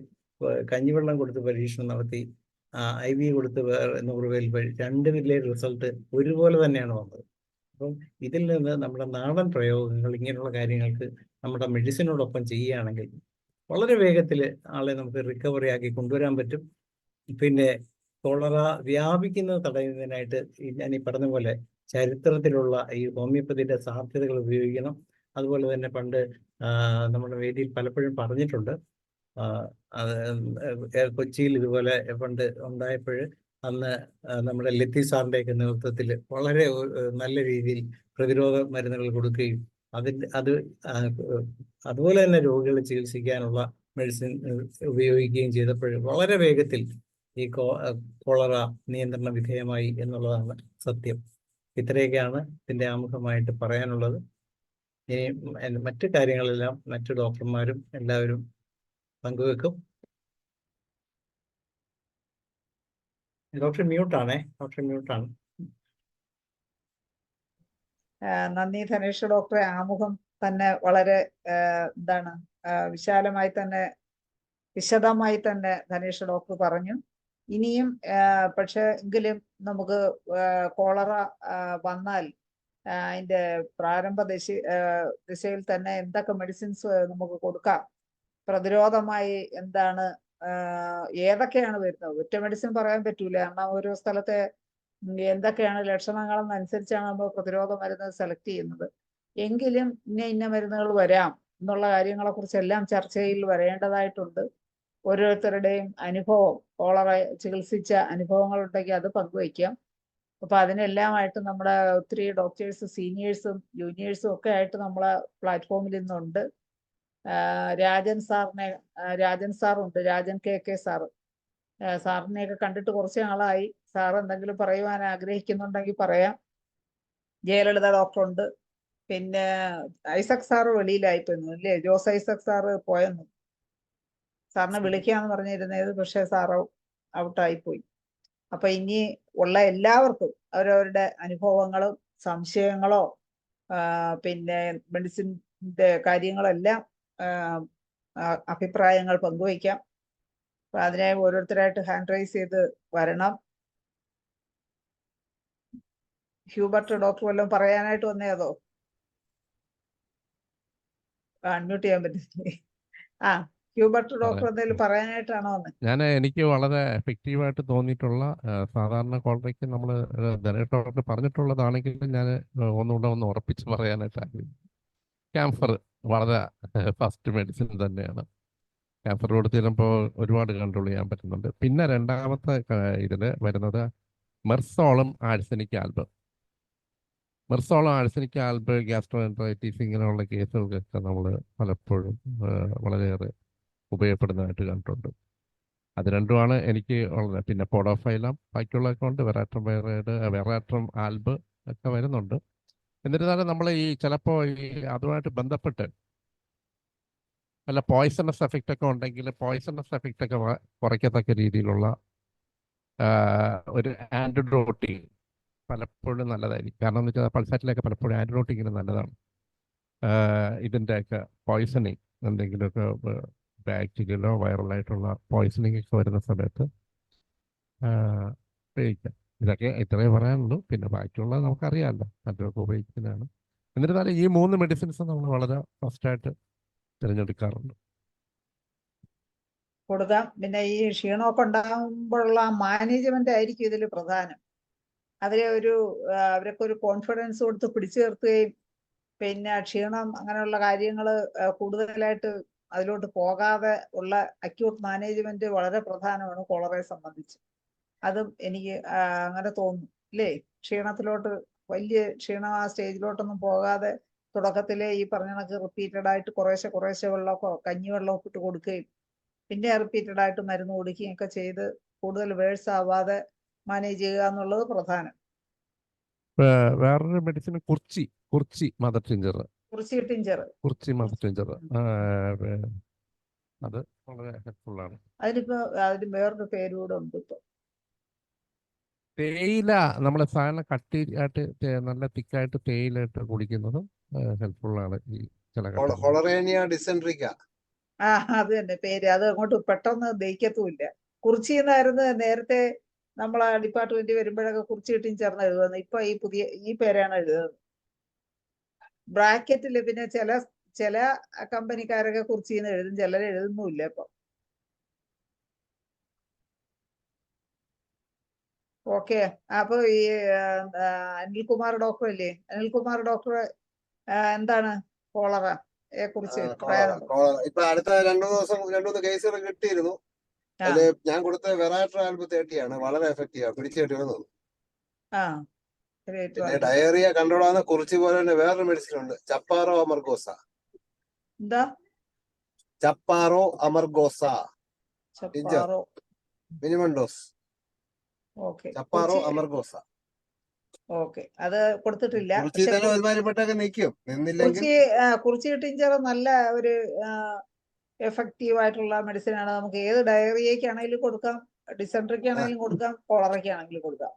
കഞ്ഞിവെള്ളം കൊടുത്ത് പരീക്ഷണം നടത്തി, IV കൊടുത്ത് 100 പേരിൽ 2 പേരിലെ റിസൾട്ട് ഒരുപോലെ തന്നെയാണ് വന്നത്. അപ്പം ഇതിൽ നിന്ന് നമ്മുടെ നാടൻ പ്രയോഗങ്ങൾ ഇങ്ങനെയുള്ള കാര്യങ്ങൾക്ക് നമ്മുടെ മെഡിസിനോടൊപ്പം ചെയ്യുകയാണെങ്കിൽ വളരെ വേഗത്തിൽ ആളെ നമുക്ക് റിക്കവറി ആക്കി കൊണ്ടുവരാൻ പറ്റും. പിന്നെ കോളറ വ്യാപിക്കുന്നത് തടയുന്നതിനായിട്ട് ഞാൻ ഈ പറഞ്ഞ പോലെ ചരിത്രത്തിലുള്ള ഈ ഹോമിയോപ്പതിയുടെ സാധ്യതകൾ ഉപയോഗിക്കണം. അതുപോലെ തന്നെ പണ്ട് നമ്മുടെ വേദിയിൽ പലപ്പോഴും പറഞ്ഞിട്ടുണ്ട്, കൊച്ചിയിൽ ഇതുപോലെ പണ്ട് ഉണ്ടായപ്പോൾ അന്ന് നമ്മുടെ ലത്തി സാറിൻ്റെയൊക്കെ നേതൃത്വത്തിൽ വളരെ നല്ല രീതിയിൽ പ്രതിരോധ മരുന്നുകൾ കൊടുക്കുകയും അതുപോലെ തന്നെ രോഗികളെ ചികിത്സിക്കാനുള്ള മെഡിസിൻ ഉപയോഗിക്കുകയും ചെയ്തപ്പോൾ വളരെ വേഗത്തിൽ ഈ കോളറ നിയന്ത്രണ വിധേയമായി എന്നുള്ളതാണ് സത്യം. ഇത്രയൊക്കെയാണ് ഇതിൻ്റെ ആമുഖമായിട്ട് പറയാനുള്ളത്. ഇനി മറ്റു കാര്യങ്ങളെല്ലാം മറ്റു ഡോക്ടർമാരും എല്ലാവരും പങ്കുവെക്കും. ഡോക്ടർ മ്യൂട്ടാണ്. നന്ദി ധനേഷ് ഡോക്ടറെ. ആമുഖം തന്നെ വളരെ വിശാലമായി തന്നെ വിശദമായി തന്നെ ധനേഷ് ഡോക്ടർ പറഞ്ഞു. ഇനിയും പക്ഷെ എങ്കിലും നമുക്ക് കോളറ വന്നാൽ അതിന്റെ പ്രാരംഭ ദിശയിൽ തന്നെ എന്തൊക്കെ മെഡിസിൻസ് നമുക്ക് കൊടുക്കാം, പ്രതിരോധമായി എന്താണ്, ഏതൊക്കെയാണ് വരുന്നത്, ഒറ്റ മെഡിസിൻ പറയാൻ പറ്റൂല. കാരണം ഓരോ സ്ഥലത്തെ എന്തൊക്കെയാണ് ലക്ഷണങ്ങളെന്നനുസരിച്ചാണ് നമ്മൾ പ്രതിരോധ മരുന്ന് സെലക്ട് ചെയ്യുന്നത്. എങ്കിലും ഇന്ന മരുന്നുകൾ വരാം എന്നുള്ള കാര്യങ്ങളെ കുറിച്ചെല്ലാം ചർച്ചയിൽ വരേണ്ടതായിട്ടുണ്ട്. ഓരോരുത്തരുടെയും അനുഭവം, കോളറ ചികിത്സിച്ച അനുഭവങ്ങൾ ഉണ്ടെങ്കിൽ അത് പങ്കുവയ്ക്കാം. അപ്പൊ അതിനെല്ലാമായിട്ട് നമ്മുടെ ഒത്തിരി ഡോക്ടേഴ്സ്, സീനിയേഴ്സും ജൂനിയേഴ്സും ഒക്കെ ആയിട്ട് നമ്മളെ പ്ലാറ്റ്ഫോമിൽ ഇന്നുണ്ട്. രാജൻ സാറുണ്ട്, രാജൻ KK സാറ്. സാറിനെയൊക്കെ കണ്ടിട്ട് കുറച്ച് നാളായി. സാർ എന്തെങ്കിലും പറയുവാൻ ആഗ്രഹിക്കുന്നുണ്ടെങ്കിൽ പറയാം. ജയലളിത ഡോക്ടറുണ്ട്. പിന്നെ ഐസക് സാറ് വെളിയിലായിപ്പോയിരുന്നു അല്ലേ? ജോസ് ഐസക് സാറ് പോയെന്നു. സാറിനെ വിളിക്കാന്ന് പറഞ്ഞിരുന്നത്, പക്ഷെ സാറ് ഔട്ടായിപ്പോയി. അപ്പൊ ഇനി ഉള്ള എല്ലാവർക്കും അവരവരുടെ അനുഭവങ്ങളും സംശയങ്ങളോ പിന്നെ മെഡിസിൻ്റെ കാര്യങ്ങളെല്ലാം അഭിപ്രായങ്ങൾ പങ്കുവയ്ക്കാം. അപ്പൊ അതിനെ ഓരോരുത്തരായിട്ട് ഹാൻഡ് റൈസ് ചെയ്ത് വരണം. ഹ്യൂബർട്ട് ഡോക്ടർ വല്ലതും പറയാനായിട്ട് വന്നേ അതോ അൺമ്യൂട്ട് ചെയ്യാൻ പറ്റില്ലേ? ആ, ഹ്യൂബർട്ട് ഡോക്ടർ എന്തെങ്കിലും പറയാനായിട്ടാണോ വന്നത്? എനിക്ക് വളരെ എഫക്റ്റീവായിട്ട് തോന്നിയിട്ടുള്ള സാധാരണ കോളറയ്ക്ക് നമ്മൾ ധനേഷ് ഡോക്ടർ പറഞ്ഞിട്ടുള്ളതാണെങ്കിലും ഞാൻ ഒന്നുകൂടെ ഒന്ന് ഉറപ്പിച്ച് പറയാനായിട്ട് ആഗ്രഹിക്കുന്നു. ക്യാൻസർ വളരെ ഫസ്റ്റ് മെഡിസിൻ തന്നെയാണ്. ക്യാൻസർ കൊടുത്തിരുമ്പോൾ ഒരുപാട് കൺട്രോൾ ചെയ്യാൻ പറ്റുന്നുണ്ട്. പിന്നെ രണ്ടാമത്തെ ഇതിൽ വരുന്നത് മെർസോളും ആഴ്സനിക് ആൽബം. മെർസോളും ആഴ്സനിക് ആൽബം ഗ്യാസ്ട്രോഎൻട്രൈറ്റിസ് ഇങ്ങനെയുള്ള കേസുകൾക്കൊക്കെ നമ്മൾ പലപ്പോഴും വളരെയേറെ ഉപയോഗപ്പെടുന്നതായിട്ട് കണ്ടിട്ടുണ്ട്. അത് രണ്ടുമാണ് എനിക്ക് ഉള്ളത്. പിന്നെ പോഡോഫൈലം ബാക്കിയുള്ളതൊക്കെ ഉണ്ട്. വെറാട്രം വൈറൈഡ്, വെറാട്രം ആൽബ് ഒക്കെ വരുന്നുണ്ട്. എന്നിരുന്നാലും നമ്മൾ ഈ ചിലപ്പോൾ ഈ അതുമായിട്ട് ബന്ധപ്പെട്ട് വല്ല പോയ്സണസ് എഫക്റ്റ് ഒക്കെ ഉണ്ടെങ്കിൽ പോയ്സണസ് എഫക്റ്റ് ഒക്കെ കുറയ്ക്കത്തക്ക രീതിയിലുള്ള ഒരു ആൻറ്റിഡോട്ടിങ് പലപ്പോഴും നല്ലതായിരിക്കും. കാരണം എന്ന് വെച്ചാൽ പൾസാറ്റിലൊക്കെ പലപ്പോഴും ആൻറ്റിഡോട്ടിങ്ങിന് നല്ലതാണ്. ഇതിൻ്റെയൊക്കെ പോയ്സണിങ് എന്തെങ്കിലുമൊക്കെ ബാക്ടീരിയലോ വൈറലായിട്ടുള്ള പോയ്സണിങ് ഒക്കെ വരുന്ന സമയത്ത് ഉപയോഗിക്കാം. ഇതൊക്കെ ഇത്രയേ പറയാനുള്ളൂ. പിന്നെ ബാക്കിയുള്ളത് നമുക്കറിയാമല്ലോ, മറ്റൊക്കെ ഉപയോഗിക്കുന്നതാണ്. എന്നിരുന്നാലും ഈ 3 മെഡിസിൻസ് നമ്മൾ വളരെ ഫസ്റ്റായിട്ട് തിരഞ്ഞെടുക്കാറുണ്ട്. കൊടുക്കാം. പിന്നെ ഈ ക്ഷീണമൊക്കെ ഉണ്ടാകുമ്പോഴുള്ള മാനേജ്മെന്റ് ആയിരിക്കും ഇതിൽ പ്രധാനം. അവരൊക്കെ ഒരു കോൺഫിഡൻസ് കൊടുത്ത് പിടിച്ചു നിർത്തുകയും പിന്നെ ക്ഷീണം അങ്ങനെയുള്ള കാര്യങ്ങൾ കൂടുതലായിട്ട് അതിലോട്ട് പോകാതെ ഉള്ള അക്യൂട്ട് മാനേജ്മെന്റ് വളരെ പ്രധാനമാണ് കോളറയെ സംബന്ധിച്ച്. അതും എനിക്ക് അങ്ങനെ തോന്നുന്നു, ഇല്ലേ? ക്ഷീണത്തിലോട്ട് വലിയ ക്ഷീണം ആ സ്റ്റേജിലോട്ടൊന്നും പോകാതെ തുടക്കത്തിലെ ഈ പറഞ്ഞ കണക്ക് റിപ്പീറ്റഡ് ആയിട്ട് കുറേശ്ശെ വെള്ളമൊക്കെ കഞ്ഞിവെള്ളമൊക്കെ ഇട്ട് കൊടുക്കുകയും പിന്നെ റിപ്പീറ്റഡ് ആയിട്ട് മരുന്ന് കൊടുക്കുകയും ഒക്കെ ചെയ്ത് കൂടുതൽ വേഴ്സ് ആവാതെ മാനേജ് ചെയ്യുക എന്നുള്ളത് പ്രധാനം. വേറൊരു medicine Kurchi mother tincture. Kurchi mother tincture അത് വളരെ ഹെൽപ്ഫുൾ ആണ്. അതിന് വേറൊരു പേരൂടെ ഉണ്ട് ഇപ്പൊ. തേയില നമ്മൾ സാധാരണ കട്ടിയായിട്ട് നല്ല തിക്കായിട്ട് തേയില ഇട്ട് കുടിക്കുന്നതും ഹെൽപ്ഫുൾ ആണ് ഈ ചില അത് തന്നെ പേര്. അത് അങ്ങോട്ട് പെട്ടെന്ന് ദഹിക്കത്തുമില്ല. കുറിച്ചി എന്നായിരുന്നു നേരത്തെ നമ്മൾ ആ ഡിപ്പാർട്ട്മെന്റ് വരുമ്പോഴൊക്കെ കുറിച്ചി കിട്ടിയും ചേർന്ന് എഴുതുന്നത്. ഇപ്പൊ ഈ പേരാണ് എഴുതുന്നത് ബ്രാക്കറ്റില്. പിന്നെ ചില കമ്പനിക്കാരൊക്കെ കുറിച്ചിന്ന് എഴുതും, ചിലർ എഴുതുന്നുമില്ല ഇപ്പൊ. ഓക്കെ, അപ്പൊ ഈ അനിൽകുമാർ ഡോക്ടർ അല്ലേ? അനിൽകുമാർ ഡോക്ടർ എന്താണ് കോളറയെ കുറിച്ച് പറയാനുള്ളത്? ഇപ്പൊ അടുത്ത 2 കേസുകൾ കിട്ടിയിരുന്നു. അതില് ഞാൻ കൊടുത്ത വെറാട്രം ആൽബ് 30 ആണ്. വളരെ എഫക്റ്റീവ്, പിടിച്ചു കിട്ടുന്നത്. പിന്നെ ഡയറിയ കൺട്രോൾ ആകുന്ന കുറിച്ച് പോലെ തന്നെ വേറൊരു മെഡിസിൻ ഉണ്ട്, ചപ്പാറോ അമർഗോസ. എന്താ chaparro amargosa? Minimum dose. Chaparro amargosa. Okay, അത് കൊടുത്തിട്ടില്ല. കുറിച്ചി ടിഞ്ചർ നല്ല ഒരു എഫക്റ്റീവ് ആയിട്ടുള്ള മെഡിസിൻ ആണ്. നമുക്ക് ഏത് ഡയറിയക്ക് ആണെങ്കിലും കൊടുക്കാം, ഡിസെൻട്രിക്ക് ആണെങ്കിലും കൊടുക്കാം, കോളറയ്ക്ക് ആണെങ്കിലും കൊടുക്കാം.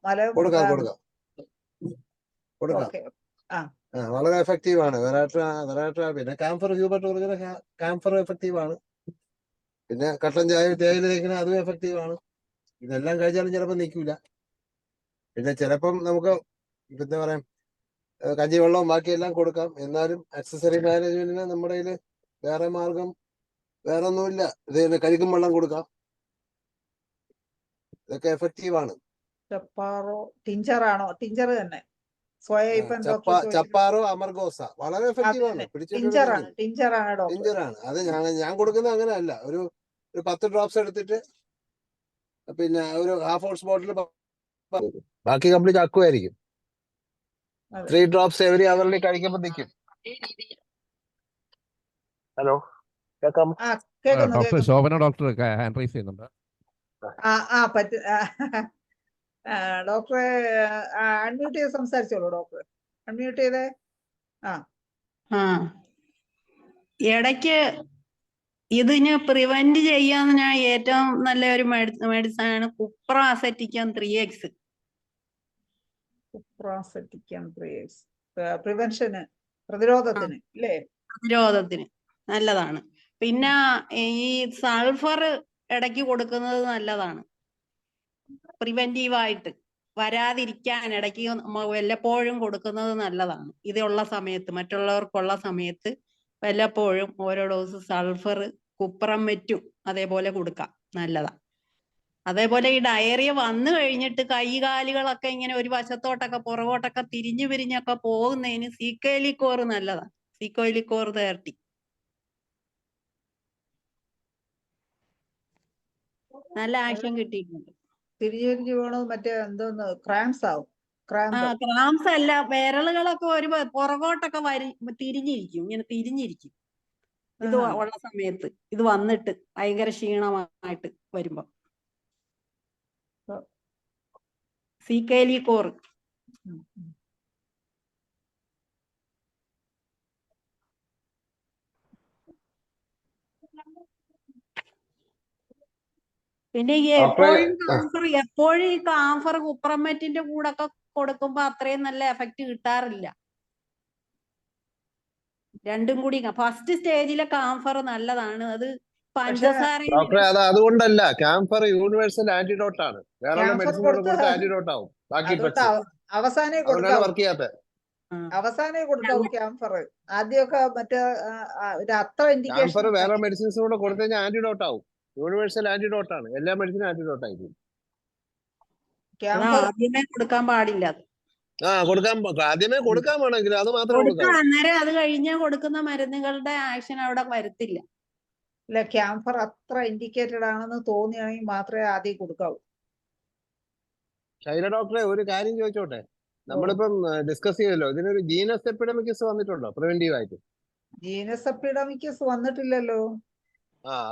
വളരെ എഫക്റ്റീവ് ആണ് വെറാട്ര. പിന്നെ കാംഫർ, ഹ്യൂബർട്ട് കാംഫർ എഫക്റ്റീവ് ആണ്. പിന്നെ കട്ടൻ ചായ തേയില തേക്കുന്ന അതും എഫക്റ്റീവ് ആണ്. ഇതെല്ലാം കഴിച്ചാലും ചിലപ്പോൾ നിൽക്കില്ല. പിന്നെ ചിലപ്പം നമുക്ക് എന്താ പറയാ കഞ്ഞിവെള്ളവും ബാക്കിയെല്ലാം കൊടുക്കാം. എന്നാലും ആക്സസറി മാനേജ്മെന്റിന് നമ്മുടെ കയ്യിൽ വേറെ മാർഗം വേറെ ഒന്നുമില്ല. ഇത് കരിക്കും വെള്ളം കൊടുക്കാം. ഇതൊക്കെ എഫക്റ്റീവ് ആണ്. ടിഞ്ചർ തന്നെ ചപ്പാറോ അമർഗോസ വളരെ എഫക്റ്റീവ് ആണ്. ടിഞ്ചറാണ്. അത് ഞാൻ കൊടുക്കുന്നത് അങ്ങനെ അല്ല. ഒരു 10 ഡ്രോപ്സ് എടുത്തിട്ട് പിന്നെ ഒരു ഹാഫ് ഓൺസ് ബോട്ടിൽ, ബാക്കി കംപ്ലീറ്റ് ആക്കുമായിരിക്കും. 3 ഡ്രോപ്സ് എവരി അവറിൽ കഴിക്കുമ്പോ നിൽക്കും. ഹലോ, കേൾക്കാം? Doctor Shobhana doctor hand raise ചെയ്യുന്നുണ്ട്. ഡോക്ടറെ അൺമ്യൂട്ട് ചെയ്ത് സംസാരിച്ചോളൂ. ഡോക്ടർ അൺമ്യൂട്ട് ചെയ്തേ. ഇടയ്ക്ക് ഇതിന് പ്രിവെന്റ് ചെയ്യാൻ ഞാൻ ഏറ്റവും നല്ല ഒരു മെഡിസിൻ ആണ് കുപ്രാസെറ്റിക്കം 3x. പ്രിവെൻഷന്, പ്രതിരോധത്തിന് അല്ലേ? പ്രതിരോധത്തിന് നല്ലതാണ്. പിന്നെ ഈ സൾഫർ ഇടയ്ക്ക് കൊടുക്കുന്നത് നല്ലതാണ് പ്രിവെന്റീവായിട്ട്. വരാതിരിക്കാൻ ഇടയ്ക്ക് വല്ലപ്പോഴും കൊടുക്കുന്നത് നല്ലതാണ്. ഇതുള്ള സമയത്ത്, മറ്റുള്ളവർക്കുള്ള സമയത്ത് വല്ലപ്പോഴും ഓരോ ഡോസ് സൾഫർ, കുപ്രമെറ്റും അതേപോലെ കൊടുക്കാം, നല്ലതാ. അതേപോലെ ഈ ഡയറിയ വന്നു കഴിഞ്ഞിട്ട് കൈകാലുകളൊക്കെ ഇങ്ങനെ ഒരു വശത്തോട്ടൊക്കെ പുറകോട്ടൊക്കെ തിരിഞ്ഞു പിരിഞ്ഞൊക്കെ പോകുന്നതിന് സീക്കോയിലിക്കോർ നല്ലതാണ്. സീക്കോയിലിക്കോർ 30 നല്ല ആക്ഷൻ കിട്ടിയിട്ടുണ്ട്. തിരിഞ്ഞു പോണത് മറ്റേ എന്തോന്ന് ക്രാംസ് ആവും. ക്രാമ്പ്. ക്രാംസ് അല്ല, വിരലുകളൊക്കെ ഒരു പുറകോട്ടൊക്കെ തിരിഞ്ഞിരിക്കും, ഇങ്ങനെ തിരിഞ്ഞിരിക്കും. ഇത് ഉള്ള സമയത്ത് ഇത് വന്നിട്ട് ഭയങ്കര ക്ഷീണമായിട്ട് വരുമ്പോ സീക്കോയിലിക്കോർ. പിന്നെ ഈ എപ്പോഴും ഈ കാംഫർ കുപ്രമെറ്റിന്റെ കൂടെ ഒക്കെ കൊടുക്കുമ്പോ അത്രയും നല്ല എഫക്റ്റ് കിട്ടാറില്ല. രണ്ടും കൂടി ഫസ്റ്റ് സ്റ്റേജിലെ കാംഫർ നല്ലതാണ്. അത് പഞ്ചസാര ഡോക്ടറെ അതുകൊണ്ടല്ല, ക്യാംഫർ യൂണിവേഴ്സൽ ആന്റിഡോട്ട് ആണ്. വേറെ മെഡിസിൻ കൊടുത്ത ആന്റിഡോട്ട് ആവും. ബാക്കി അവസാനേ വർക്ക് ചെയ്യാത്ത അവസാനേ കൊടുക്കാവൂ ക്യാംഫർ. ആദ്യമൊക്കെ മറ്റേ ഒരു അത്ര ക്യാംഫർ ഇൻഡിക്കേഷൻ വേറെ മെഡിസിൻസ് കൂടെ കൊടുത്തു കഴിഞ്ഞാൽ ആന്റിഡോട്ട് ആവും. യൂണിവേഴ്സൽ ആന്റിഡോട്ട് ആണ്. എല്ലാ മെഡിസിനും ആന്റിഡോട്ട് ആയിരിക്കും. ആദ്യമേ കൊടുക്കാൻ പാടില്ല. ആദ്യമേ കൊടുക്കാൻ വേണമെങ്കിൽ അത് മാത്രമേ കൊടുക്കാവൂ. അന്നേരം അത് കഴിഞ്ഞാൽ കൊടുക്കുന്ന മരുന്നുകളുടെ ആക്ഷൻ അവിടെ വരത്തില്ല. ഇല്ല, ക്യാംഫർ അത്ര ഇൻഡിക്കേറ്റഡ് ആണെന്ന് തോന്നിയാണെങ്കിൽ മാത്രമേ ആദ്യം കൊടുക്കാവൂ. ശൈല ഡോക്ടറെ, ഒരു കാര്യം ചോദിച്ചോട്ടെ? നമ്മളിപ്പം ഡിസ്കസ് ചെയ്തല്ലോ, ഇതിനൊരു ജീനസ് എപ്പിഡമിക്സ് വന്നിട്ടുണ്ടോ പ്രിവെന്റീവ് ആയിട്ട്? ജീനസ് എപ്പിഡമിക്സ് വന്നിട്ടില്ലല്ലോ.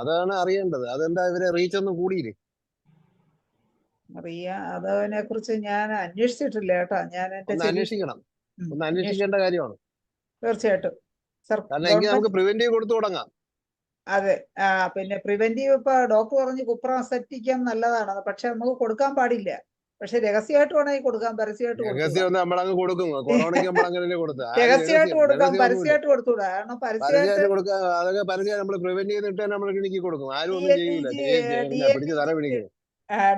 അതാണ് അറിയേണ്ടത്. അതെന്താ ഇവരെ റീച്ച് ഒന്നും കൂടിയില്ലേ? അതിനെ കുറിച്ച് ഞാൻ അന്വേഷിച്ചിട്ടില്ല കേട്ടോ. ഞാൻ ഒന്ന് അന്വേഷിക്കേണ്ട കാര്യമാണ് തീർച്ചയായിട്ടും. കാരണം എങ്കിൽ നമുക്ക് പ്രിവെന്റീവ് കൊടുത്തു തുടങ്ങാം. അതെ. പിന്നെ പ്രിവെന്റീവ് ഇപ്പൊ ഡോക്ടർ പറഞ്ഞു കുപ്രസെറ്റിക്കാൻ നല്ലതാണ്, പക്ഷെ നമുക്ക് കൊടുക്കാൻ പാടില്ല. പക്ഷെ രഹസ്യമായിട്ട് വേണമെങ്കിൽ കൊടുക്കാം, പരസ്യമായിട്ട് നമ്മളങ്ങ് കൊടുക്കും. കൊറോണയ്ക്ക് നമ്മളങ്ങനെ കൊടുത്തു. രഹസ്യമായിട്ട് കൊടുക്കാം, പരസ്യമായിട്ട് കൊടുത്തൂടാ. കാരണം പരസ്യമായിട്ട് കൊടുക്കാം. അതൊക്കെ പരസ്യം നമ്മൾ പ്രിവെന്റ് ചെയ്തിട്ട് നമ്മൾ ക്ലിനിക്കിൽ കൊടുക്കും. ആരും ഒന്നും ചെയ്യൂല. പിടിച്ച് തല പിടിക്കും.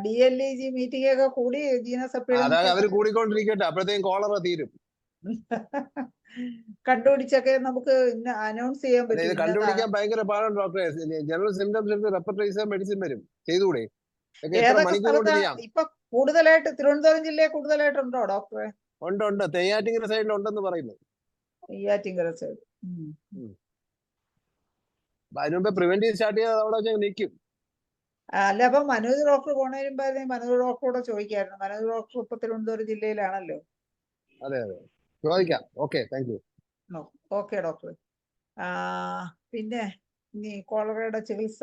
DLEG മീറ്റിംഗ് ഒക്കെ കൂടി ജീനസ് അതായത് അവര് കൂടിക്കൊണ്ടിരിക്കട്ടെ, അപ്പോഴത്തേക്കും കോളറ തീരും. കണ്ടുപിടിച്ചൊക്കെ നമുക്ക് അനൗൺസ് ചെയ്യാൻ പറ്റും. ഇത് കണ്ടുപിടിക്കാൻ ഭയങ്കര പാടാണ് ഡോക്ടറെ. ജനറൽ സിംറ്റംസ് എടുത്ത് റെപ്പർട്ടൈസ് മെഡിസിൻ വരും. ചെയ്തുകൂടെ? ഇപ്പൊ കൂടുതലായിട്ട് തിരുവനന്തപുരം ജില്ലയിൽ കൂടുതലായിട്ടുണ്ടോ ഡോക്ടറെ? ഉണ്ട്. നെയ്യാറ്റിങ്കര സൈഡിൽ ഉണ്ടെന്ന് പറയുന്നു. നെയ്യാറ്റിങ്കര സൈഡ്. അതിനു മുമ്പ് പ്രിവെന്റീവ് സ്റ്റാർട്ട് ചെയ്താൽ അവിടെ വെച്ച് നിൽക്കും. അല്ല, അപ്പൊ മനോജ് ഡോക്ടർ പോണേരും മനോജ് ഡോക്ടറോട് ചോദിക്കായിരുന്നു. മനോജ് ഡോക്ടർ ഇപ്പൊ തിരുവനന്തപുരം ജില്ലയിലാണല്ലോ. അതെ, ചോദിക്കാം. Okay, thank U. Okay doctor. പിന്നെ ഇനി കോളറയുടെ ചികിത്സ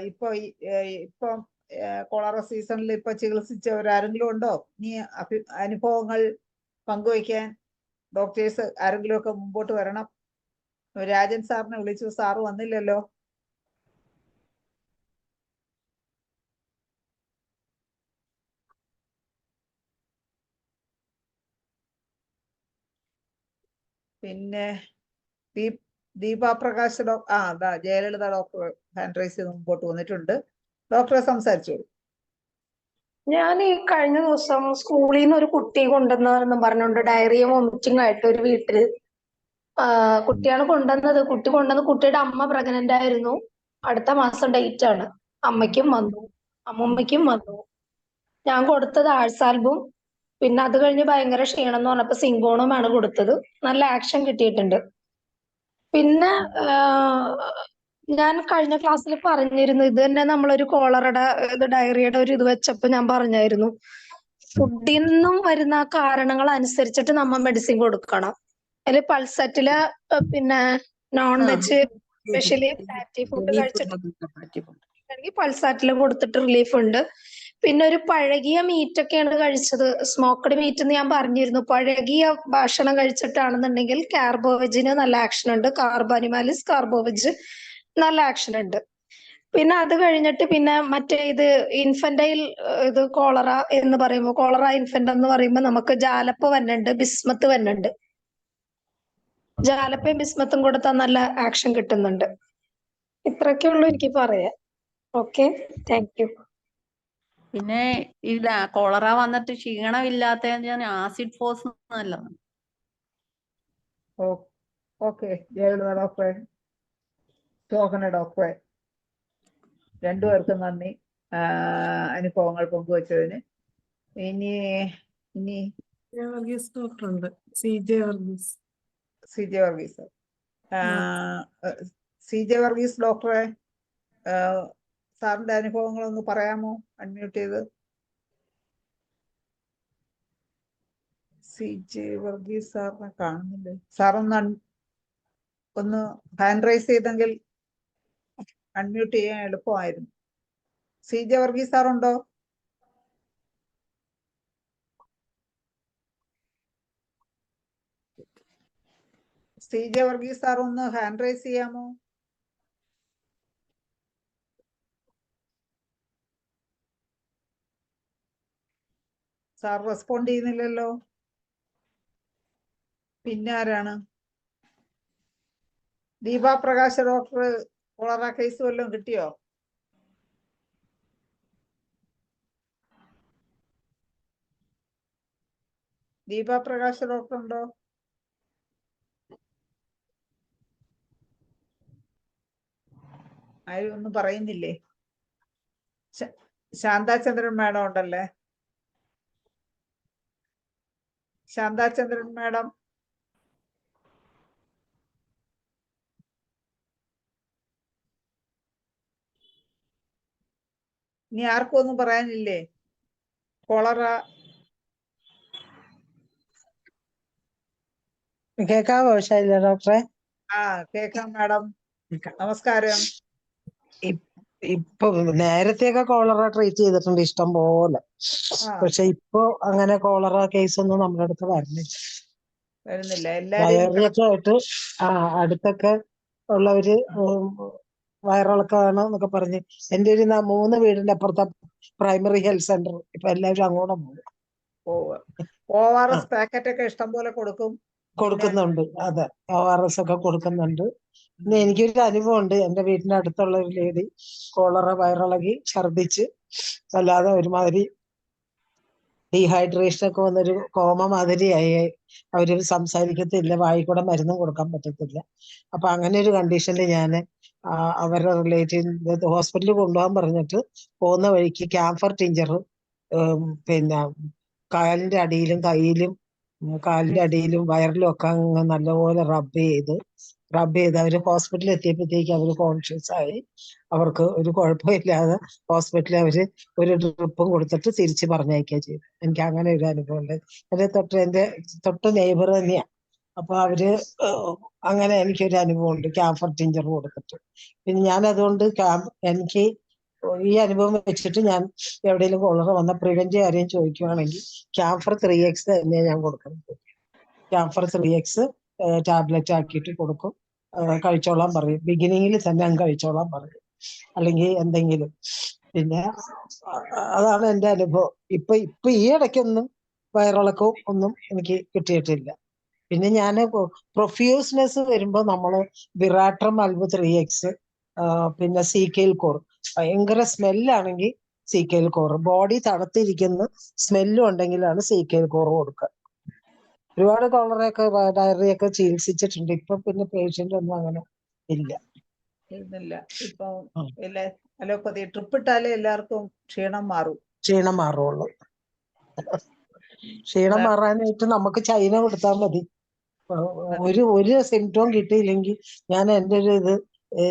ഇപ്പം കോളറ സീസണിൽ ഇപ്പൊ ചികിത്സിച്ചവരാരെങ്കിലും ഉണ്ടോ? ഇനി അനുഭവങ്ങൾ പങ്കുവയ്ക്കാൻ ഡോക്ടേഴ്സ് ആരെങ്കിലും ഒക്കെ മുമ്പോട്ട് വരണം. രാജൻ സാറിനെ വിളിച്ചു, സാറ് വന്നില്ലല്ലോ. പിന്നെ Deepa Prakash Jayalalitha doctor hand raise ചെയ്ത് മുമ്പോട്ട് വന്നിട്ടുണ്ട്. ഡോക്ടറെ സംസാരിച്ചോളൂ. ഞാൻ ഈ കഴിഞ്ഞ ദിവസം സ്കൂളിൽ നിന്ന് ഒരു കുട്ടി കൊണ്ടുവന്നു പറഞ്ഞുകൊണ്ട് ഡയറിയ വോമിറ്റിംഗ് ആയിട്ട് ഒരു വീട്ടില് കുട്ടിയാണ് കൊണ്ടുവന്നത്. കുട്ടിയുടെ അമ്മ പ്രഗ്നന്റ് ആയിരുന്നു. അടുത്ത മാസം ഡേറ്റ് ആണ്. അമ്മയ്ക്കും വന്നു, അമ്മൂമ്മയ്ക്കും വന്നു. ഞാൻ കൊടുത്തത് ആഴ്സാൽബും, പിന്നെ അത് കഴിഞ്ഞ് ഭയങ്കര ക്ഷീണം എന്ന് പറഞ്ഞപ്പോ സിങ്കോണുമാണ് കൊടുത്തത്. നല്ല ആക്ഷൻ കിട്ടിയിട്ടുണ്ട്. പിന്നെ ഞാൻ കഴിഞ്ഞ ക്ലാസ്സിൽ പറഞ്ഞിരുന്നു, ഇത് തന്നെ നമ്മളൊരു കോളറയുടെ ഡയറിയുടെ ഒരു ഇത് വെച്ചപ്പോ ഞാൻ പറഞ്ഞായിരുന്നു, ഫുഡിൽ നിന്നും വരുന്ന കാരണങ്ങൾ അനുസരിച്ചിട്ട് നമ്മൾ മെഡിസിൻ കൊടുക്കണം. അതിൽ പൾസറ്റില് പിന്നെ non veg specially fatty food കഴിച്ചിട്ടുണ്ടെങ്കിൽ പൾസാറ്റില് കൊടുത്തിട്ട് റിലീഫ് ഉണ്ട്. പിന്നെ ഒരു പഴകിയ മീറ്റ് ഒക്കെയാണ് കഴിച്ചത്, സ്മോക്ക്ഡ് മീറ്റ് എന്ന് ഞാൻ പറഞ്ഞിരുന്നു. പഴകിയ ഭക്ഷണം കഴിച്ചിട്ടാണെന്നുണ്ടെങ്കിൽ കാർബോവെജിന് നല്ല ആക്ഷൻ ഉണ്ട്, കാർബോനിമാലിസ് കാർബോവെജ് നല്ല ആക്ഷൻ ഉണ്ട്. പിന്നെ അത് കഴിഞ്ഞിട്ട് പിന്നെ മറ്റേ ഇത് ഇൻഫന്റൈൽ ഇത് കോളറ എന്ന് പറയുമ്പോൾ, കോളറ ഇൻഫന്റ് എന്ന് പറയുമ്പോൾ നമുക്ക് ജാലപ്പ വന്നുണ്ട്, ബിസ്മത്ത് വന്നുണ്ട്. ജാലപ്പയും ബിസ്മത്തും കൊടുത്താൽ നല്ല ആക്ഷൻ കിട്ടുന്നുണ്ട്. ഇത്രയൊക്കെ ഉള്ളൂ എനിക്ക് പറയാം. Okay, thank U. പിന്നെ ഇല്ല, കോളറ വന്നിട്ട് ക്ഷീണമില്ലാത്ത ആസിഡ് ഫോസ് നല്ലതാണ്. ഓക്കെ, ജയലളിത ഡോക്ടറെ, ശോഭന ഡോക്ടറെ, രണ്ടുപേർക്കും നന്ദി അനുഭവങ്ങൾ പങ്കുവച്ചതിന്. ഇനി വർഗീസ് ഡോക്ടർ ഉണ്ട്, CJ Varghese. CJ Varghese CJ Varghese ഡോക്ടറെ, സാറിന്റെ അനുഭവങ്ങളൊന്ന് പറയാമോ? അൺമ്യൂട്ട് ചെയ്ത്. CJ വർഗീസ് സാറിനെ കാണുന്നില്ലേ? സാറൊന്ന് ഹാൻഡ് റൈസ് ചെയ്തെങ്കിൽ അൺമ്യൂട്ട് ചെയ്യാൻ എളുപ്പമായിരുന്നു. CJ വർഗീസ് സാറുണ്ടോ? CJ വർഗീസ് സാർ ഒന്ന് ഹാൻഡ് റൈസ് ചെയ്യാമോ? സാർ റെസ്പോണ്ട് ചെയ്യുന്നില്ലല്ലോ. പിന്നെ ആരാണ്? Deepa Prakash doctor, cholera case വല്ലതും കിട്ടിയോ? ദീപ പ്രകാശ് ഡോക്ടർ ഉണ്ടോ? ആരും ഒന്നും പറയുന്നില്ലേ? ശാന്താചന്ദ്രൻ മാഡം ഉണ്ടല്ലേ? ശാന്താചന്ദ്രൻ മാഡം, ഇനി ആർക്കും ഒന്നും പറയാനില്ലേ? കോളറ കേക്കാവോ ശൈല ഡോക്ടറെ? കേക്കാം മാഡം, നമസ്കാരം. ഇപ്പൊ നേരത്തെയൊക്കെ കോളറ ട്രീറ്റ് ചെയ്തിട്ടുണ്ട് ഇഷ്ടം പോലെ, പക്ഷെ ഇപ്പൊ അങ്ങനെ കോളറ കേസ് ഒന്നും നമ്മുടെ അടുത്ത് വരുന്നില്ല. ഡയറിയൊക്കെ ആയിട്ട് അടുത്തൊക്കെ ഉള്ളവര് വയറിളക്കാണ് എന്നൊക്കെ പറഞ്ഞ് എന്റെ ഒരു 3 വീടിന്റെ അപ്പുറത്തെ പ്രൈമറി ഹെൽത്ത് സെന്റർ ഇപ്പൊ എല്ലാവരും അങ്ങോട്ട് പോകും. ORS പാക്കറ്റ് ഒക്കെ ഇഷ്ടം പോലെ കൊടുക്കുന്നുണ്ട്. അതെ, ORS ഒക്കെ കൊടുക്കുന്നുണ്ട്. പിന്നെ എനിക്കൊരു അനുഭവം ഉണ്ട്. എന്റെ വീടിന്റെ അടുത്തുള്ള ഒരു ലേഡി കോളറ വയറിളകി ഛർദിച്ച് അല്ലാതെ ഒരുമാതിരി ഡീഹൈഡ്രേഷൻ ഒക്കെ വന്നൊരു കോമ മാതിരിയായി. അവര് സംസാരിക്കത്തില്ല, വായി കൂടെ മരുന്നും കൊടുക്കാൻ പറ്റത്തില്ല. അപ്പൊ അങ്ങനെ ഒരു കണ്ടീഷനിൽ ഞാൻ അവരുടെ റിലേറ്റീവ് ഹോസ്പിറ്റലിൽ കൊണ്ടുപോകാൻ പറഞ്ഞിട്ട് പോകുന്ന വഴിക്ക് ക്യാംഫർ ടിഞ്ചർ പിന്നെ കാലിന്റെ അടിയിലും കയ്യിലും കാലിന്റെ അടിയിലും വയറിലും ഒക്കെ അങ്ങ് നല്ലപോലെ റബ്ബ് ചെയ്ത് അവര് ഹോസ്പിറ്റലിൽ എത്തിയപ്പോഴത്തേക്ക് അവര് കോൺഷ്യസ് ആയി. അവർക്ക് ഒരു കുഴപ്പമില്ലാതെ ഹോസ്പിറ്റലിൽ അവര് ഒരു ട്രിപ്പും കൊടുത്തിട്ട് തിരിച്ച് പറഞ്ഞയക്കുക ചെയ്തു. എനിക്ക് അങ്ങനെ ഒരു അനുഭവം ഉണ്ട്. എന്റെ തൊട്ട് നെയ്ബർ തന്നെയാ. അപ്പൊ അവര് അങ്ങനെ എനിക്കൊരു അനുഭവം ഉണ്ട്, ക്യാംഫർ ടിഞ്ചർ കൊടുത്തിട്ട്. പിന്നെ ഞാൻ അതുകൊണ്ട് എനിക്ക് ഈ അനുഭവം വെച്ചിട്ട് ഞാൻ എവിടെയെങ്കിലും കോളറ വന്ന പ്രിവെന്റ് കാര്യം ചോദിക്കുവാണെങ്കിൽ ക്യാംഫർ 3X തന്നെയാണ് ഞാൻ കൊടുക്കുന്നത്. ക്യാംഫർ 3X ടാബ്ലറ്റ് ആക്കിയിട്ട് കൊടുക്കും, കഴിച്ചോളാൻ പറയും. ബിഗിനിങ്ങിൽ തന്നെ അങ്ങ് കഴിച്ചോളാൻ പറയും, അല്ലെങ്കിൽ എന്തെങ്കിലും. പിന്നെ അതാണ് എന്റെ അനുഭവം. ഇപ്പൊ ഈ ഇടയ്ക്കൊന്നും വയറിളക്കവും ഒന്നും എനിക്ക് കിട്ടിയിട്ടില്ല. പിന്നെ ഞാൻ പ്രൊഫ്യൂസ്നെസ് വരുമ്പോ നമ്മള് വിറാട്രം അൽബ് 3X, പിന്നെ സീക്കെയിൽ കോർ. ഭയങ്കര സ്മെല്ലാണെങ്കിൽ സീക്കെയിൽ കോർ, ബോഡി തണുത്തിരിക്കുന്ന സ്മെല്ലും ഉണ്ടെങ്കിലാണ് സീക്കെയിൽ കോർ കൊടുക്കുക. ഒരുപാട് കോളറയൊക്കെ ഡയറിയൊക്കെ ചികിത്സിച്ചിട്ടുണ്ട്. ഇപ്പൊ പിന്നെ പേഷ്യന്റ് ഒന്നും അങ്ങനെ ഇല്ല. ഇപ്പൊ അലോപ്പതി ട്രിപ്പ് ഇട്ടാലേ എല്ലാവർക്കും ക്ഷീണം മാറുള്ളൂ. ക്ഷീണം മാറാനായിട്ട് നമുക്ക് ചൈന കൊടുത്താൽ മതി. ഒരു സിംറ്റവും കിട്ടിയില്ലെങ്കിൽ ഞാൻ എൻ്റെ ഒരു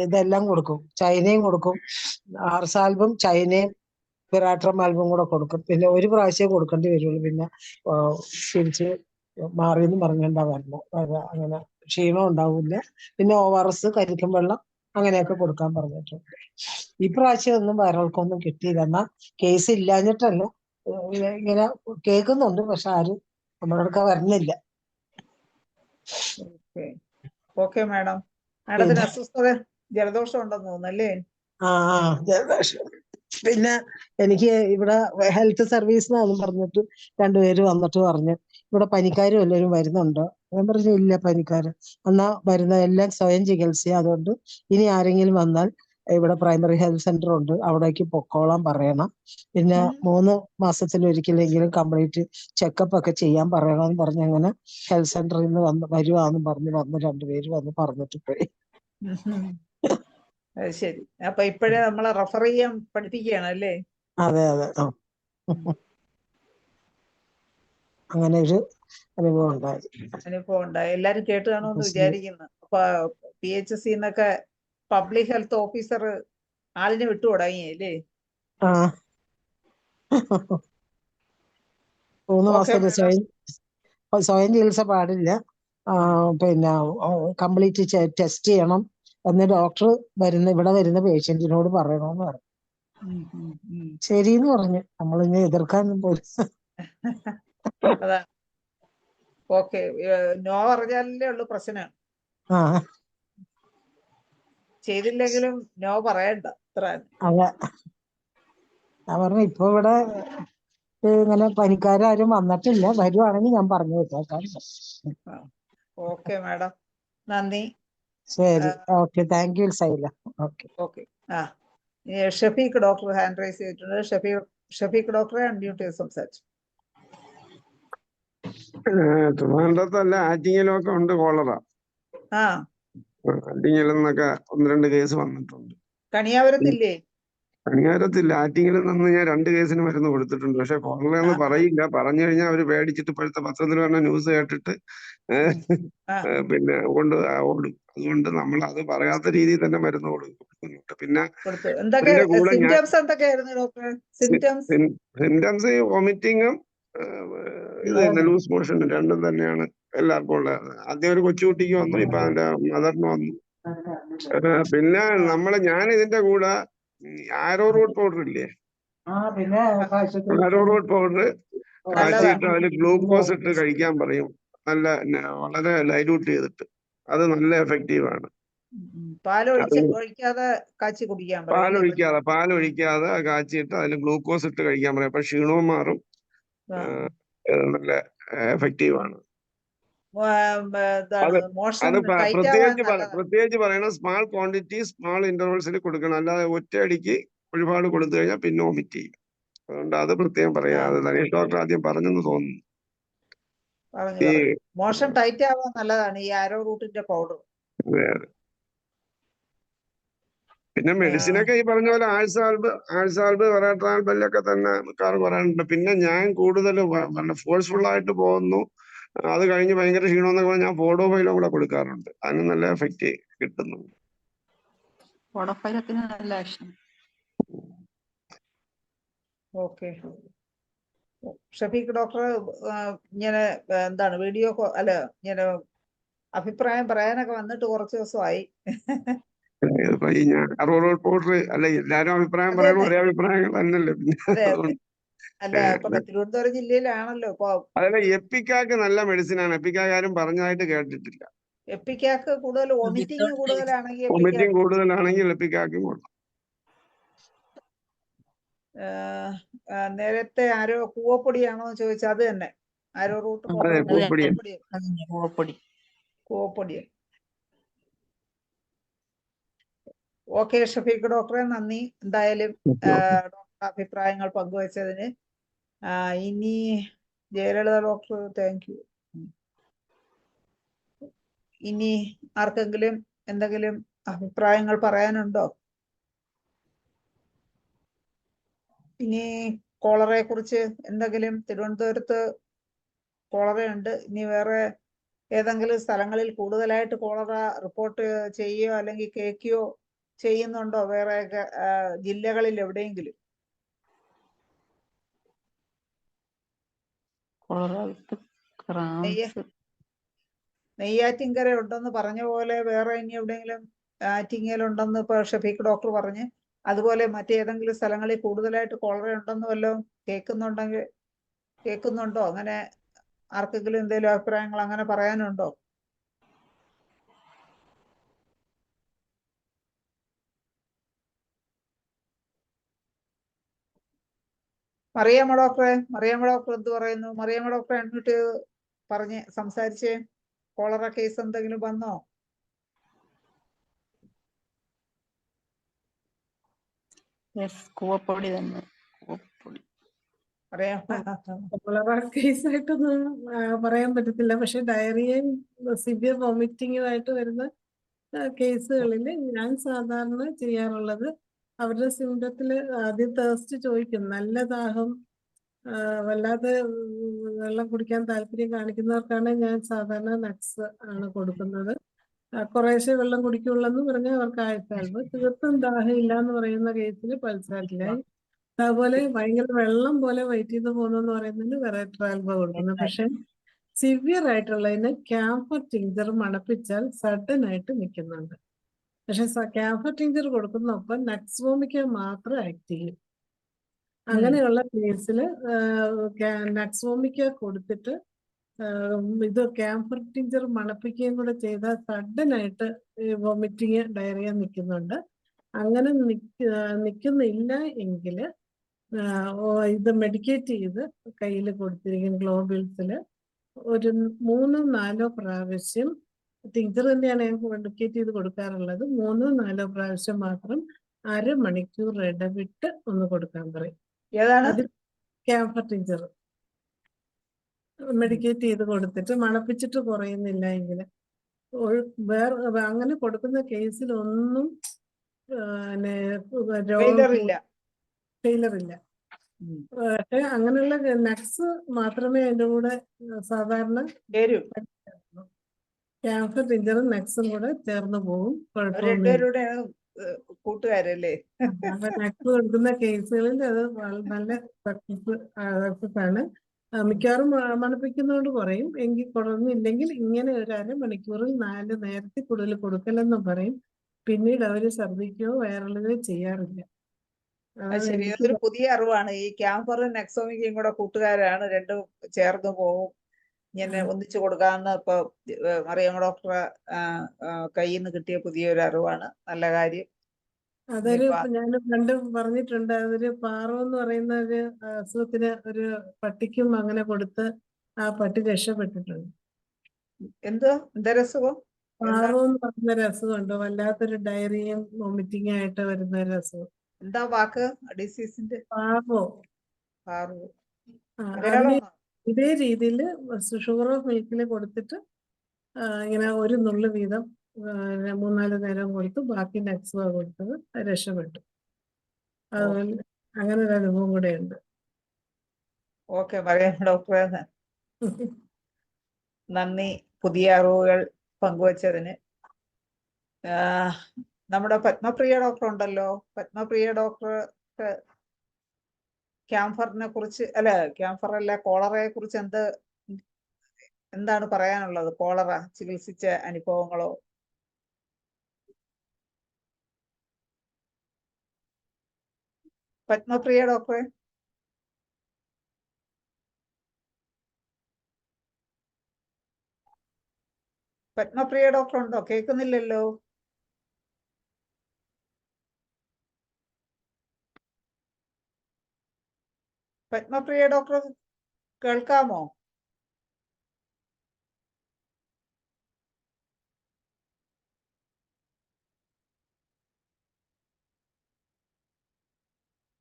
ഇതെല്ലാം കൊടുക്കും. ചൈനയും കൊടുക്കും, ആർസാൽബും ചൈനയും വിറാട്രം ആൽബും കൂടെ കൊടുക്കും. പിന്നെ ഒരു പ്രാവശ്യം കൊടുക്കേണ്ടി വരുള്ളൂ. പിന്നെ തിരിച്ച് മാറിയെന്ന് പറഞ്ഞിട്ടുണ്ടാ വരണം. അങ്ങനെ ക്ഷീണം ഉണ്ടാവില്ല. പിന്നെ ORS, കരിക്കും വെള്ളം അങ്ങനെയൊക്കെ കൊടുക്കാൻ പറഞ്ഞിട്ടുണ്ട്. ഈ പ്രാവശ്യം ഒന്നും വയറിളക്കൊന്നും കിട്ടിയില്ല. എന്നാ കേസ് ഇല്ലാഞ്ഞിട്ടല്ല, ഇങ്ങനെ കേൾക്കുന്നുണ്ട്, പക്ഷെ ആരും നമ്മുടെ അടുക്ക വരുന്നില്ല. Okay madam. മാഡത്തിന് അസ്വസ്ഥത ജലദോഷം ഉണ്ടെന്ന് തോന്നുന്നല്ലേ? ജലദോഷം. പിന്നെ എനിക്ക് ഇവിടെ ഹെൽത്ത് സർവീസ് എന്നും പറഞ്ഞിട്ട് 2 പേര് വന്നിട്ട് പറഞ്ഞു, ഇവിടെ പനിക്കാരും എല്ലാവരും വരുന്നുണ്ടോ? ഞാൻ പറഞ്ഞു ഇല്ല പനിക്കാര്. എന്നാ വരുന്ന എല്ലാം സ്വയം ചികിത്സ. അതുകൊണ്ട് ഇനി ആരെങ്കിലും വന്നാൽ ഇവിടെ പ്രൈമറി ഹെൽത്ത് സെന്റർ ഉണ്ട്, അവിടേക്ക് പൊക്കോളാൻ പറയണം. പിന്നെ 3 മാസത്തിലൊരിക്കലെങ്കിലും കംപ്ലീറ്റ് ചെക്കപ്പ് ഒക്കെ ചെയ്യാൻ പറയണമെന്ന് പറഞ്ഞ് അങ്ങനെ ഹെൽത്ത് സെന്ററിൽ നിന്ന് വരുവാന്ന് പറഞ്ഞ് വന്ന് 2 പേര് വന്ന് പറഞ്ഞിട്ട് പോയി. അത് ശരി. അപ്പൊ ഇപ്പോഴേ നമ്മളെ റെഫർ ചെയ്യാൻ പഠിപ്പിക്കുകയാണ് അല്ലേ? അതെ അതെ. അങ്ങനെ ഒരു അനുഭവം ഉണ്ടായി. അനുഭവം ഉണ്ടായി. എല്ലാരും കേട്ട് കാണുമെന്ന് വിചാരിക്കുന്നു. അപ്പൊ PHC എന്നൊക്കെ പബ്ലിക് ഹെൽത്ത് ഓഫീസർ ആളിനെ വിട്ടു തുടങ്ങി അല്ലേ? ആ 3 ഓക്കെ മാസത്തിൽ സ്വയം ചികിത്സ പാടില്ല. പിന്നെ കംപ്ലീറ്റ് ടെസ്റ്റ് ചെയ്യണം എന്ന് ഡോക്ടർ ഇവിടെ വരുന്ന പേഷ്യന്റിനോട് പറയണമെന്ന് പറഞ്ഞു. ശരിന്ന് പറഞ്ഞു. നമ്മളിങ്ങനെ എതിർക്കാൻ പോലും. അതാ. ഓക്കെ. നോ പറഞ്ഞാലല്ലേ ഉള്ളു പ്രശ്നം. ആ ചെയ്തില്ലെങ്കിലും നോ പറയണ്ട. അത്ര അതെ. ഞാൻ പറഞ്ഞു ഇപ്പൊ ഇവിടെ ഇങ്ങനെ പനിക്കാരും വന്നിട്ടില്ല, വരുവാണെങ്കിൽ ഞാൻ പറഞ്ഞു വെച്ചേക്കാം. ഓക്കെ മാഡം, നന്ദി. ശരി. Okay. Thank you Saila. Okay. Okay. Shafeeq doctor hand raise ചെയ്തിട്ടുണ്ട്. ഷഫീഖ് ഡോക്ടറെ അൺമ്യൂട്ട് ചെയ്ത് സംസാരിച്ചു. ട്രിവാൻഡ്രത്തല്ല, ആറ്റിങ്ങലും ഒക്കെ ഉണ്ട് കോളറ. ആറ്റിങ്ങലിൽ നിന്നൊക്കെ 1-2 കേസ് വന്നിട്ടുണ്ട്. കണിയാപുരത്തില്ലേ? കണിയാപുരത്തില്ല, ആറ്റിങ്ങലിൽ നിന്ന് ഞാൻ 2 കേസിന് മരുന്ന് കൊടുത്തിട്ടുണ്ട്. പക്ഷെ കോളറയെന്ന് പറയില്ല. പറഞ്ഞു കഴിഞ്ഞാൽ അവര് പേടിച്ചിട്ട് ഇപ്പോഴത്തെ പത്രത്തിൽ പറഞ്ഞ ന്യൂസ് കേട്ടിട്ട് പിന്നെ കൊണ്ട് ഓടും. അതുകൊണ്ട് നമ്മൾ അത് പറയാത്ത രീതിയിൽ തന്നെ മരുന്ന് കൊടുക്കുന്നുണ്ട്. പിന്നെ സിംറ്റംസ് വോമിറ്റിങ്ങും ഇത് തന്നെ ലൂസ് മോഷനും രണ്ടും തന്നെയാണ് എല്ലാവർക്കും ഉള്ളത്. ആദ്യം ഒരു കൊച്ചുകുട്ടിക്ക് വന്നു, ഇപ്പൊ അതിന്റെ മദറിന് വന്നു. പിന്നെ ഞാൻ ഇതിന്റെ കൂടെ ആരോ റൂട്ട് പൗഡർ ഇല്ലേ, ആരോ റൂട്ട് പൗഡർ കാച്ചിയിട്ട് അതിൽ ഗ്ലൂക്കോസ് ഇട്ട് കഴിക്കാൻ പറയും. വളരെ ഡൈല്യൂട്ട് ചെയ്തിട്ട്. അത് നല്ല എഫക്റ്റീവാണ്. പാലൊഴിക്കാതെ കാച്ചിയിട്ട് അതിൽ ഗ്ലൂക്കോസ് ഇട്ട് കഴിക്കാൻ പറയും. അപ്പൊ ക്ഷീണവും മാറും. നല്ല എഫക്റ്റീവാണ്. അത് പ്രത്യേകിച്ച് പറയണം, സ്മാൾ ക്വാണ്ടിറ്റി സ്മാൾ ഇന്റർവൽസിൽ കൊടുക്കണം. അല്ലാതെ ഒറ്റയടിക്ക് ഒരുപാട് കൊടുത്തു കഴിഞ്ഞാൽ പിന്നെ വോമിറ്റ് ചെയ്യും. അതുകൊണ്ട് അത് പ്രത്യേകം പറയാം. അത് ധനേഷ് ഡോക്ടർ ആദ്യം പറഞ്ഞെന്ന് തോന്നുന്നു. മോഷൻ ടൈറ്റ് ആവാൻ നല്ലതാണ് ഈ ആരോ റൂട്ടിന്റെ പൗഡർ. അതെ അതെ. പിന്നെ മെഡിസിനൊക്കെ ഈ പറഞ്ഞ പോലെ ആഴ്സാൽബ് വെറാട്രാൽബല്ലൊക്കെ തന്നെ മിക്കവാറും പറയാനുണ്ട്. പിന്നെ ഞാൻ കൂടുതൽ ഫോഴ്സ്ഫുൾ ആയിട്ട് പോകുന്നു, അത് കഴിഞ്ഞ് ഭയങ്കര ക്ഷീണമെന്നൊക്കെ പറഞ്ഞാൽ ഞാൻ ഫോഡോഫൈലും കൂടെ കൊടുക്കാറുണ്ട്. അതിന് നല്ല എഫക്റ്റ് കിട്ടുന്നുണ്ട്. ഓക്കെ. ഷഫീഖ് ഡോക്ടർ ഇങ്ങനെ എന്താണ് വീഡിയോ ഇങ്ങനെ അഭിപ്രായം പറയാനൊക്കെ വന്നിട്ട് കുറച്ച് ദിവസമായി. പൗഡർ അല്ല, എല്ലാരും അഭിപ്രായം പറയണ ഒരേ അഭിപ്രായങ്ങൾ തന്നെയല്ലേ. തിരുവനന്തപുരം ജില്ലയിലാണല്ലോ ഇപ്പൊ. അതല്ല, എപ്പിക്കാക്ക് നല്ല മെഡിസിനാണ്. എപ്പിക്കാക്ക് ആരും പറഞ്ഞതായിട്ട് കേട്ടിട്ടില്ല. എപ്പിക്കാക്ക് കൂടുതൽ വോമിറ്റിംഗ് കൂടുതലാണെങ്കിൽ എപ്പിക്കാക്കും കൊള്ളാം. നേരത്തെ ആരോ കൂവപ്പൊടിയാണോ ചോദിച്ചാൽ അത് തന്നെ ആരോ റൂട്ട് കൂവപ്പൊടി. ഓക്കെ ഷഫീഖ് ഡോക്ടറെ, നന്ദി എന്തായാലും ഡോക്ടർ അഭിപ്രായങ്ങൾ പങ്കുവച്ചതിന്. ഇനി ജയലളിത ഡോക്ടർ, താങ്ക് യു. ഇനി ആർക്കെങ്കിലും എന്തെങ്കിലും അഭിപ്രായങ്ങൾ പറയാനുണ്ടോ? ഇനി കോളറയെ കുറിച്ച് എന്തെങ്കിലും? തിരുവനന്തപുരത്ത് കോളറയുണ്ട്. ഇനി വേറെ ഏതെങ്കിലും സ്ഥലങ്ങളിൽ കൂടുതലായിട്ട് കോളറ റിപ്പോർട്ട് ചെയ്യുകയോ അല്ലെങ്കിൽ കേൾക്കുകയോ ചെയ്യുന്നുണ്ടോ? വേറെ ജില്ലകളിൽ എവിടെയെങ്കിലും? നെയ്യാറ്റിൻകര ഉണ്ടെന്ന് പറഞ്ഞ പോലെ വേറെ ഇനി എവിടെയെങ്കിലും ആറ്റിങ്ങലുണ്ടെന്ന് ഇപ്പൊ ഷഫീഖ് ഡോക്ടർ പറഞ്ഞ്, അതുപോലെ മറ്റേതെങ്കിലും സ്ഥലങ്ങളിൽ കൂടുതലായിട്ട് കോളറ ഉണ്ടെന്ന് വല്ലതും കേൾക്കുന്നുണ്ടോ? അങ്ങനെ ആർക്കെങ്കിലും എന്തെങ്കിലും അഭിപ്രായങ്ങൾ അങ്ങനെ പറയാനുണ്ടോ? മറിയാമ്മ ഡോക്ടറെ എന്ത് പറയുന്നു? മറിയാമ്മ ഡോക്ടറെ അൺമ്യൂട്ട് പറഞ്ഞ് സംസാരിച്ചേ. കോളറ കേസ് എന്തെങ്കിലും വന്നോ? യെസ്, കൂവപ്പൊടി തന്നെ. കൂവപ്പൊടി. പറയാം. കോളറ കേസായിട്ടൊന്നും പറയാൻ പറ്റത്തില്ല. പക്ഷെ ഡയറിയയും സിവിയർ വോമിറ്റിങ്ങുമായിട്ട് വരുന്ന കേസുകളിൽ ഞാൻ സാധാരണ ചെയ്യാറുള്ളത്, അവരുടെ സിംറ്റത്തിൽ ആദ്യം തേഴ്സ്റ്റ് ചോദിക്കും. നല്ല ദാഹം, വല്ലാതെ വെള്ളം കുടിക്കാൻ താല്പര്യം കാണിക്കുന്നവർക്കാണ് ഞാൻ സാധാരണ നട്ട്സ് ആണ് കൊടുക്കുന്നത്. കുറേശ്ശെ വെള്ളം കുടിക്കുള്ളൂ എന്ന് പറഞ്ഞാൽ അവർക്ക് ആഴ്ചാൽവ്, തീർത്തും ദാഹം ഇല്ല എന്ന് പറയുന്ന കേസിൽ പൾസാറ്റിലായി, അതുപോലെ ഭയങ്കര വെള്ളം പോലെ വയറ്റിൽ നിന്ന് പോകുന്നെന്ന് പറയുന്നതിന് വെറൈട്രാൽവ കൊടുക്കുന്നത്. പക്ഷെ സിവിയർ ആയിട്ടുള്ളതിന് ക്യാംഫർ ടിഞ്ചർ മണപ്പിച്ചാൽ സഡൻ ആയിട്ട് നിൽക്കുന്നുണ്ട്. പക്ഷെ ക്യാംഫർ ടിഞ്ചർ കൊടുക്കുന്നൊപ്പം നക്സ്വോമിക്ക മാത്രം ആക്ട് ചെയ്യും. അങ്ങനെയുള്ള കേസിൽ നക്സ്വോമിക്ക കൊടുത്തിട്ട് ഇത് ക്യാംഫർ ടിഞ്ചർ മണപ്പിക്കുകയും കൂടെ ചെയ്താൽ സഡൻ ആയിട്ട് വോമിറ്റിങ്, ഡയറിയ നിൽക്കുന്നുണ്ട്. അങ്ങനെ നിൽക്കുന്നില്ല എങ്കിൽ ഇത് മെഡിക്കേറ്റ് ചെയ്ത് കയ്യിൽ കൊടുത്തിരിക്കും ഗ്ലോബിൾസിൽ ഒരു 3-4 പ്രാവശ്യം ടീച്ചർ തന്നെയാണ് ഞാൻ മെഡിക്കേറ്റ് ചെയ്ത് കൊടുക്കാറുള്ളത്. 3-4 പ്രാവശ്യം മാത്രം അരമണിക്കൂർ ഇടവിട്ട് ഒന്ന് കൊടുക്കാൻ പറയും. അത് ക്യാംഫർ ടീച്ചർ മെഡിക്കേറ്റ് ചെയ്ത് കൊടുത്തിട്ട് മണപ്പിച്ചിട്ട് കുറയുന്നില്ല എങ്കിൽ, അങ്ങനെ കൊടുക്കുന്ന കേസിലൊന്നും ഫെയിലർ ഇല്ല. പക്ഷെ അങ്ങനെയുള്ള നട്ട്സ് മാത്രമേ അതിന്റെ കൂടെ സാധാരണ ക്യാംഫർ ടിഞ്ചറും നട്ട്സും കൂടെ ചേർന്ന് പോകും. കുഴപ്പമൊന്നുമില്ല. കൂട്ടുകാരല്ലേ? അപ്പൊ നട്ട്സ് കൊടുക്കുന്ന കേസുകളിൽ അത് നല്ല സക്സസ് ആണ്. മിക്കവാറും മണപ്പിക്കുന്നതുകൊണ്ട് കുറയും. എങ്കിൽ കുറഞ്ഞില്ലെങ്കിൽ ഇങ്ങനെ ഒരു അരമണിക്കൂറിൽ 4 നേരത്തെ കൂടുതൽ കൊടുക്കലെന്ന് പറയും. പിന്നീട് അവര് ഛർദ്ദിക്കുകയോ വയറിളുകയോ ചെയ്യാറില്ല. ശരി, അതൊരു പുതിയ അറിവാണ്. ഈ ക്യാംഫറും നെക്സോമിക്കയും കൂടെ കൂട്ടുകാരാണ്, രണ്ടും ചേർന്ന് പോകും. ഇങ്ങനെ ഒന്നിച്ചു കൊടുക്കാമെന്ന് ഇപ്പൊ മറിയം ഡോക്ടറെ കയ്യിൽ നിന്ന് കിട്ടിയ പുതിയൊരു അറിവാണ്. നല്ല കാര്യം. അതൊരു ഞാൻ പണ്ട് പറഞ്ഞിട്ടുണ്ട്, അതൊരു പാറോ എന്ന് പറയുന്ന ഒരു അസുഖത്തിന് ഒരു പട്ടിക്കും അങ്ങനെ കൊടുത്ത് ആ പട്ടി രക്ഷപ്പെട്ടിട്ടുണ്ട്. എന്തൊരു അസുഖം? പാറോ എന്ന് പറയുന്ന ഒരു അസുഖമുണ്ട്, വല്ലാത്തൊരു ഡയറിയും വോമിറ്റിംഗ് ആയിട്ട് വരുന്ന ഒരു അസുഖം. എന്താ വാക്ക്? ഡിസീസിന്റെ പാറോ. അതിന് ഇതേ രീതിയിൽ ഷുഗർ ഓഫ് മിൽക്കിൽ കൊടുത്തിട്ട് ഇങ്ങനെ ഒരു നുള്ളു വീതം 3-4 നേരം കൊടുത്തു, ബാക്കി നട്ട്സ് കൊടുത്തത് രക്ഷപ്പെട്ടു. അതുപോലെ അങ്ങനെ ഒരു അനുഭവം കൂടെ ഉണ്ട്. ഓക്കെ, പറയാം ഡോക്ടറെ. നന്ദി പുതിയ അറിവുകൾ പങ്കുവച്ചതിന്. നമ്മുടെ പത്മപ്രിയ ഡോക്ടർ ഉണ്ടല്ലോ. പത്മപ്രിയ ഡോക്ടർ ക്യാംഫറിനെ കുറിച്ച് ക്യാംഫർ അല്ല, കോളറയെ കുറിച്ച് എന്താണ് പറയാനുള്ളത്? കോളറ ചികിത്സിച്ച അനുഭവങ്ങളോ? പത്മപ്രിയ ഡോക്ടറെ. പത്മപ്രിയ ഡോക്ടർ ഉണ്ടോ? കേൾക്കുന്നില്ലല്ലോ. പത്മപ്രിയ ഡോക്ടർ കേൾക്കാമോ?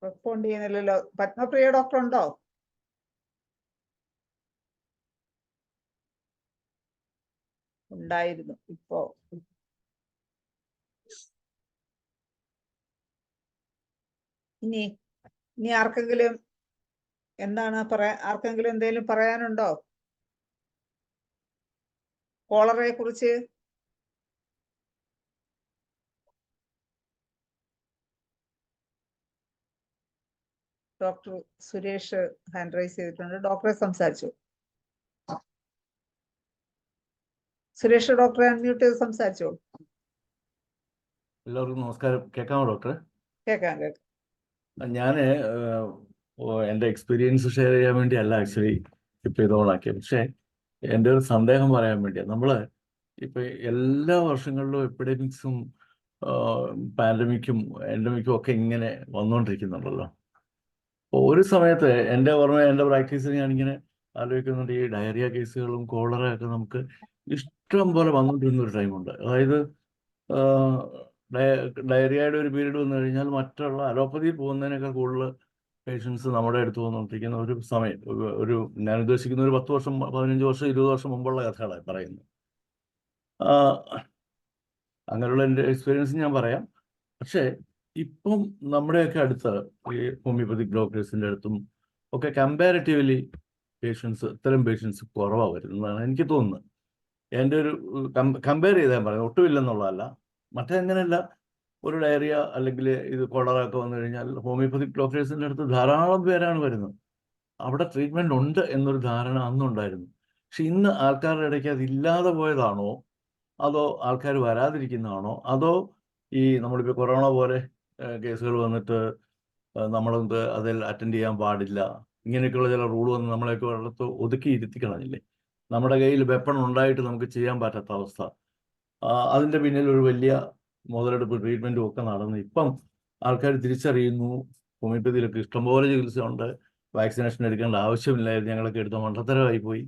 റെസ്പോണ്ട് ചെയ്യുന്നില്ലല്ലോ. പത്മപ്രിയ ഡോക്ടർ ഉണ്ടോ? ഉണ്ടായിരുന്നു. ഇപ്പോ ഇനി ആർക്കെങ്കിലും ആർക്കെങ്കിലും എന്തെങ്കിലും പറയാനുണ്ടോ കോളറയെ കുറിച്ച്? ഡോക്ടർ സുരേഷ് ഹാൻഡ് റൈസ് ചെയ്തിട്ടുണ്ട്. ഡോക്ടറെ സംസാരിച്ചു. സുരേഷ് ഡോക്ടറെ അൺമ്യൂട്ട് ചെയ്ത് സംസാരിച്ചോളൂ. എല്ലാവർക്കും നമസ്കാരം. കേൾക്കാമോ ഡോക്ടറെ? കേൾക്കാം. ഞാൻ എൻ്റെ എക്സ്പീരിയൻസ് ഷെയർ ചെയ്യാൻ വേണ്ടി അല്ല ആക്ച്വലി ഇപ്പം ഇത് ഓണാക്കിയത്. പക്ഷേ എൻ്റെ ഒരു സന്ദേഹം പറയാൻ വേണ്ടിയാണ്. നമ്മൾ ഇപ്പം എല്ലാ വർഷങ്ങളിലും എപ്പിഡമിക്സും പാൻഡമിക്കും എൻഡമിക്കും ഒക്കെ ഇങ്ങനെ വന്നുകൊണ്ടിരിക്കുന്നുണ്ടല്ലോ. അപ്പോൾ ഒരു സമയത്ത് എൻ്റെ പ്രാക്ടീസിൽ ഞാനിങ്ങനെ ആലോചിക്കുന്നുണ്ട്, ഈ ഡയറിയ കേസുകളും കോളറ ഒക്കെ നമുക്ക് ഇഷ്ടം പോലെ വന്നുകൊണ്ടിരുന്ന ഒരു ടൈമുണ്ട്. അതായത് ഡയറിയയുടെ ഒരു പീരീഡ് വന്നു കഴിഞ്ഞാൽ മറ്റുള്ള അലോപ്പതിയിൽ പോകുന്നതിനേക്കാൾ കൂടുതൽ പേഷ്യൻസ് നമ്മുടെ അടുത്ത് വന്നുകൊണ്ടിരിക്കുന്ന ഒരു സമയം, ഒരു ഞാൻ ഉദ്ദേശിക്കുന്ന ഒരു 10 വർഷം 15 വർഷം 20 വർഷം മുമ്പുള്ള കഥകളാണ് പറയുന്നത്. അങ്ങനെയുള്ള എൻ്റെ എക്സ്പീരിയൻസ് ഞാൻ പറയാം. പക്ഷേ ഇപ്പം നമ്മുടെയൊക്കെ അടുത്ത് ഈ ഹോമിയോപ്പതിക് ഡോക്ടേഴ്സിൻ്റെ അടുത്തും ഒക്കെ കമ്പാരിറ്റീവ്ലി ഇത്തരം പേഷ്യൻസ് കുറവാണ് വരുന്നതാണ് എനിക്ക് തോന്നുന്നത്. എൻ്റെ ഒരു കമ്പയർ ചെയ്താൽ പറയാം, ഒട്ടുമില്ലെന്നുള്ളതല്ല. മറ്റെങ്ങനെയല്ല, ഒരു ഡയറിയ അല്ലെങ്കിൽ ഇത് കൊളറ ഒക്കെ വന്നു കഴിഞ്ഞാൽ ഹോമിയോപ്പതിക് ഡോക്ടേഴ്സിൻ്റെ അടുത്ത് ധാരാളം പേരാണ് വരുന്നത്. അവിടെ ട്രീറ്റ്മെൻറ്റ് ഉണ്ട് എന്നൊരു ധാരണ അന്നുണ്ടായിരുന്നു. പക്ഷെ ഇന്ന് ആൾക്കാരുടെ ഇടയ്ക്ക് അതില്ലാതെ പോയതാണോ, അതോ ആൾക്കാർ വരാതിരിക്കുന്നതാണോ, അതോ ഈ നമ്മളിപ്പോൾ കൊറോണ പോലെ കേസുകൾ വന്നിട്ട് നമ്മളെന്ത് അതിൽ അറ്റൻഡ് ചെയ്യാൻ പാടില്ല, ഇങ്ങനെയൊക്കെയുള്ള ചില റൂൾ വന്ന് നമ്മളെയൊക്കെ ഒരിടത്ത് ഒതുക്കി ഇരുത്തിക്കളഞ്ഞില്ലേ. നമ്മുടെ കയ്യിൽ വെപ്പൺ ഉണ്ടായിട്ട് നമുക്ക് ചെയ്യാൻ പറ്റാത്ത അവസ്ഥ. അതിൻ്റെ പിന്നിൽ ഒരു വലിയ മുതലെടുപ്പ് ട്രീറ്റ്മെൻറ്റും ഒക്കെ നടന്ന് ഇപ്പം ആൾക്കാർ തിരിച്ചറിയുന്നു ഹോമിയോപ്പതിയിലൊക്കെ ഇഷ്ടംപോലെ ചികിത്സയുണ്ട്, വാക്സിനേഷൻ എടുക്കേണ്ട ആവശ്യമില്ലായിരുന്നു, ഞങ്ങളൊക്കെ എടുത്ത മണ്ടത്തരമായി പോയി